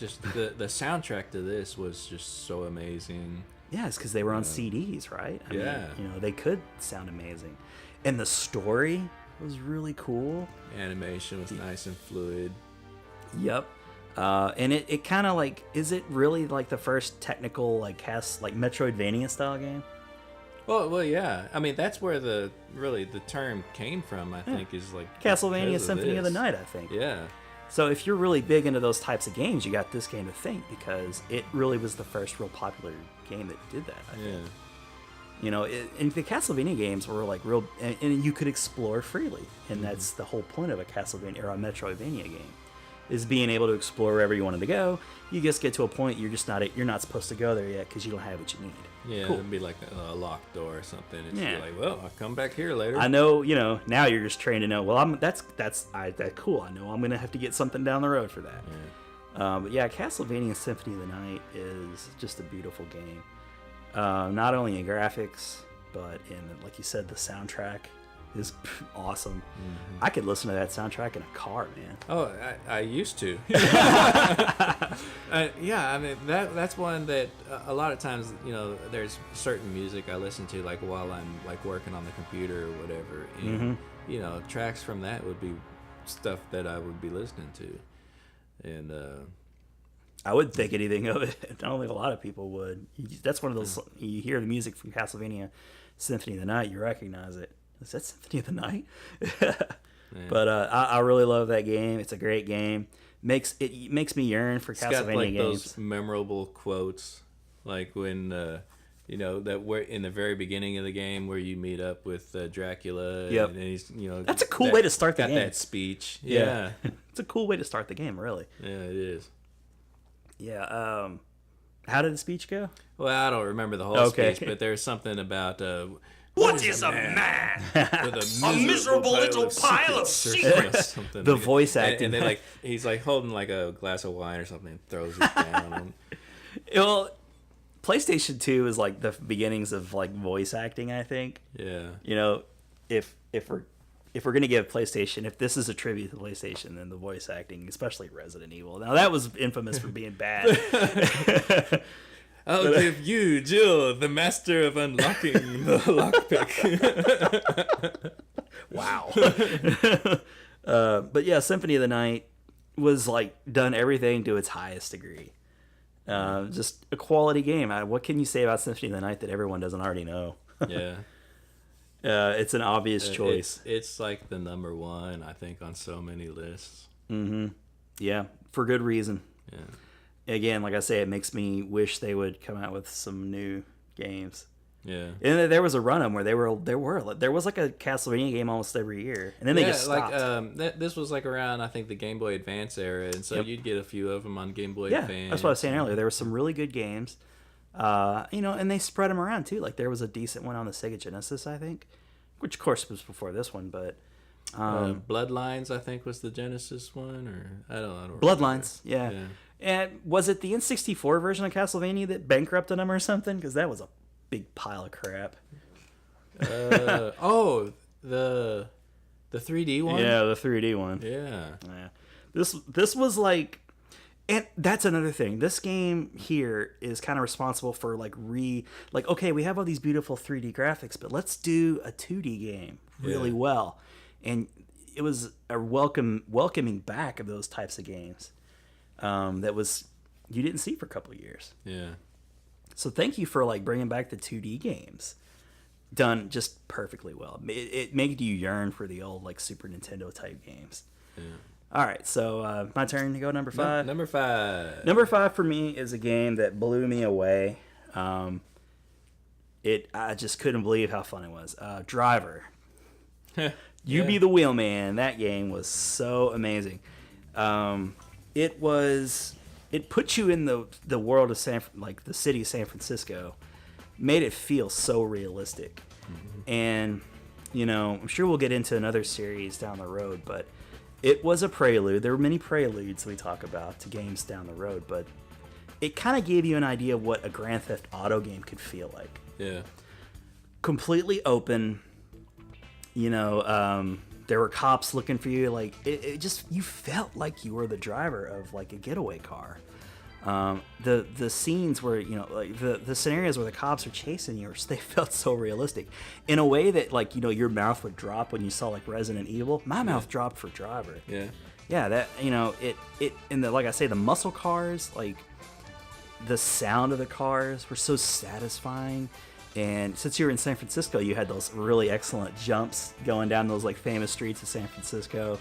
soundtrack to this was just so amazing. Yeah, it's because they were on CDs, right? I mean, you know, they could sound amazing. And the story was really cool. Animation was nice and fluid. Yep. And it kind of like, is it really like the first technical like Metroidvania style game? Well, yeah. I mean, that's where the term came from. I think is like Castlevania Symphony of the Night. I think. Yeah. So if you're really big into those types of games, you got this game to thank because it really was the first real popular game that did that. I think. You know, and the Castlevania games were like real, and you could explore freely, and that's the whole point of a Castlevania or a Metroidvania game, is being able to explore wherever you wanted to go. You just get to a point you're not supposed to go there yet because you don't have what you need. Yeah, cool. It'd be like a locked door or something, and you'd be like, "Well, I'll come back here later." I know, you know. Now you're just trained to know. Well, that's cool. I know I'm gonna have to get something down the road for that. But yeah, Castlevania Symphony of the Night is just a beautiful game. Not only in graphics, but in, like you said, the soundtrack is awesome. I could listen to that soundtrack in a car, man. Oh, I used to. Yeah, I mean that's one that a lot of times, you know, there's certain music I listen to like while I'm like working on the computer or whatever, and you know, tracks from that would be stuff that I would be listening to, and I wouldn't think anything of it. I don't think a lot of people would. That's one of those, you hear the music from Castlevania Symphony of the Night, you recognize it. Is that Symphony of the Night? But I really love that game. It's a great game. It makes me yearn for Castlevania got, like, games. Those memorable quotes, like when you know, that we're in the very beginning of the game where you meet up with Dracula. Yep. And he's, you know, that's a cool way to start the game. Got that speech. Yeah. It's a cool way to start the game, really. Yeah, it is. Yeah. How did the speech go? Well, I don't remember the whole speech, but there's something about what is a man? With a miserable little pile of secrets. The voice acting, and then he's like holding like a glass of wine or something, and throws it down. Well, PlayStation 2 is like the beginnings of like voice acting, I think. Yeah. You know, if we're gonna give PlayStation, if this is a tribute to PlayStation, then the voice acting, especially Resident Evil. Now that was infamous for being bad. I'll give you, Jill, the master of unlocking the lockpick. Wow. But yeah, Symphony of the Night was like done everything to its highest degree. Just a quality game. What can you say about Symphony of the Night that everyone doesn't already know? Yeah. It's an obvious choice. It's like the number one, I think, on so many lists. Yeah, for good reason. Yeah. Again, like I say, it makes me wish they would come out with some new games. Yeah. And there was a run on where there was like a Castlevania game almost every year, and then they just stopped. Like this was like around, I think, the Game Boy Advance era, and so you'd get a few of them on Game Boy Advance. That's what I was saying earlier. There were some really good games, you know, and they spread them around too. Like there was a decent one on the Sega Genesis, I think, which of course was before this one, but Bloodlines, I think, was the Genesis one, or I don't Bloodlines, yeah. And was it the N64 version of Castlevania that bankrupted them or something? Because that was a big pile of crap. The 3D one? Yeah, the 3D one. Yeah. This was like, and that's another thing. This game here is kind of responsible for like okay, we have all these beautiful 3D graphics, but let's do a 2D game really well. And it was a welcoming back of those types of games. that was you didn't see for a couple of years. Yeah. So thank you for like bringing back the 2D games, done just perfectly well. It made you yearn for the old like Super Nintendo type games. Yeah. All right, so my turn to go number 5. Number 5. Number 5 for me is a game that blew me away. I just couldn't believe how fun it was. Driver. You Be the Wheelman. That game was so amazing. It put you in the world of the city of San Francisco, made it feel so realistic. Mm-hmm. And I'm sure we'll get into another series down the road, but it was a prelude. There were many preludes we talk about to games down the road, but it kind of gave you an idea of what a Grand Theft Auto game could feel like. Yeah. Completely open. There were cops looking for you. Like it just, you felt like you were the driver of like a getaway car. The scenes where like the scenarios where the cops are chasing you, they felt so realistic in a way that like your mouth would drop when you saw like Resident Evil. My mouth dropped for Driver. Yeah, that it and like I say, the muscle cars, like the sound of the cars were so satisfying. And since you were in San Francisco, you had those really excellent jumps going down those like famous streets of San Francisco,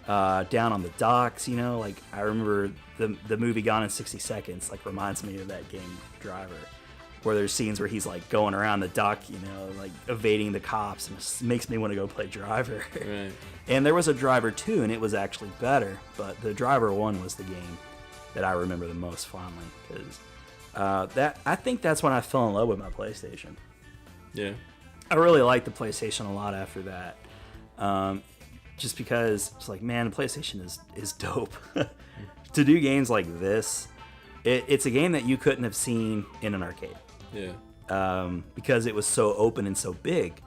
down on the docks. Like I remember the movie Gone in 60 Seconds like reminds me of that game Driver, where there's scenes where he's like going around the dock, like evading the cops, and it just makes me want to go play Driver. Right. And there was a Driver 2, and it was actually better, but the Driver 1 was the game that I remember the most fondly because. I think that's when I fell in love with my PlayStation. Yeah. I really liked the PlayStation a lot after that. Just because it's like, man, the PlayStation is dope. To do games like this, it's a game that you couldn't have seen in an arcade. Yeah. Because it was so open and so big.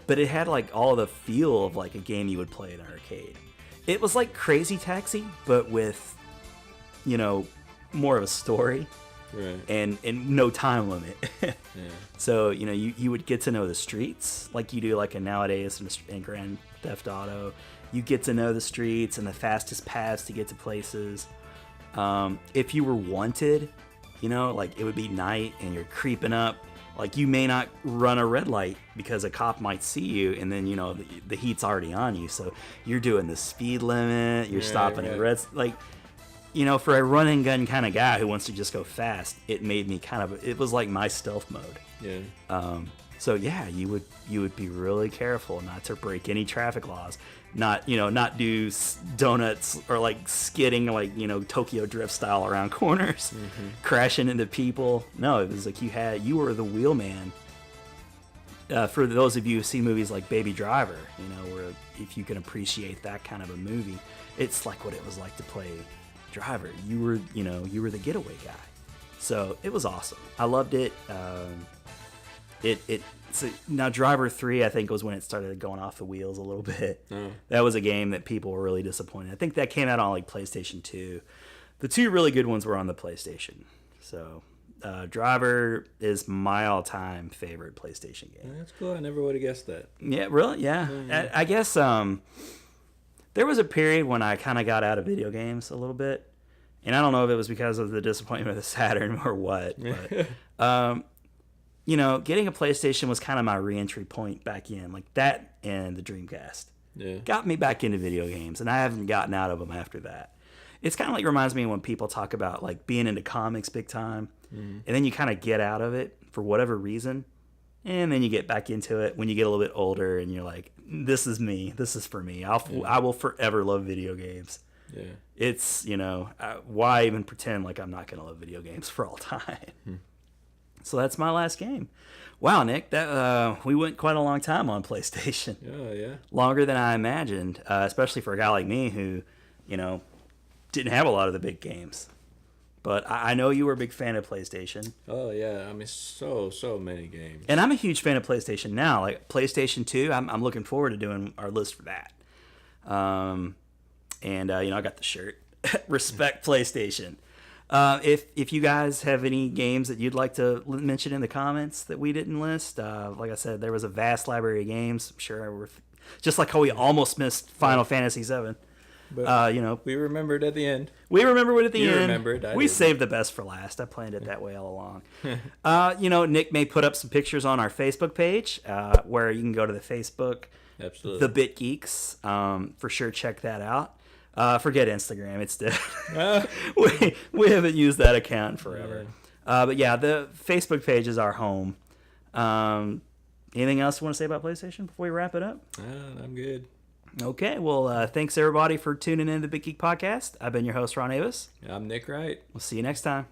But it had like all the feel of like a game you would play in an arcade. It was like Crazy Taxi, but with, more of a story. Right. And no time limit. Yeah. So, you would get to know the streets like you do like in nowadays in Grand Theft Auto. You get to know the streets and the fastest paths to get to places. If you were wanted, like it would be night and you're creeping up. Like you may not run a red light because a cop might see you and then, the heat's already on you. So you're doing the speed limit. You're stopping at red. Like, for a run and gun kind of guy who wants to just go fast, it made me it was like my stealth mode. Yeah. So yeah, you would be really careful not to break any traffic laws, not do donuts or like skidding like, Tokyo Drift style around corners, crashing into people. No, it was like you were the wheelman. For those of you who've seen movies like Baby Driver, where if you can appreciate that kind of a movie, it's like what it was like to play Driver. You were the getaway guy. So it was awesome. I loved it. So now Driver 3 I think was when it started going off the wheels a little bit. That was a game that people were really disappointed. I think that came out on like PlayStation 2. The two really good ones were on the PlayStation. So Driver is my all-time favorite PlayStation game. That's cool. I never would have guessed that. Yeah, really? Yeah. I guess there was a period when I kind of got out of video games a little bit. And I don't know if it was because of the disappointment of the Saturn or what. But, getting a PlayStation was kind of my re-entry point back in. Like that and the Dreamcast. Yeah. Got me back into video games. And I haven't gotten out of them after that. It's kind of like reminds me when people talk about like being into comics big time. And then you kind of get out of it for whatever reason. And then you get back into it when you get a little bit older and you're like, this is me. This is for me. I will forever love video games. Yeah. It's, why even pretend like I'm not going to love video games for all time? So that's my last game. Wow, Nick, that we went quite a long time on PlayStation. Yeah. Longer than I imagined, especially for a guy like me who, didn't have a lot of the big games. But I know you were a big fan of PlayStation. Oh, yeah. I mean, so many games. And I'm a huge fan of PlayStation now. Like, PlayStation 2, I'm looking forward to doing our list for that. I got the shirt. Respect PlayStation. If you guys have any games that you'd like to mention in the comments that we didn't list, like I said, there was a vast library of games. I'm sure just like how we almost missed Final Fantasy VII. But you know, we remembered at the end. we remember it at the You end. remembered, I We didn't. saved the best for last. I planned it that way all along. You know, Nick may put up some pictures on our Facebook page, where you can go to the Facebook, Absolutely. the BitGeeks. For sure, check that out. Forget Instagram; it's dead. we haven't used that account in forever. But yeah, the Facebook page is our home. Anything else you want to say about PlayStation before we wrap it up? I'm good. Okay, well, thanks everybody for tuning in to the Big Geek Podcast. I've been your host, Ron Avis. I'm Nick Wright. We'll see you next time.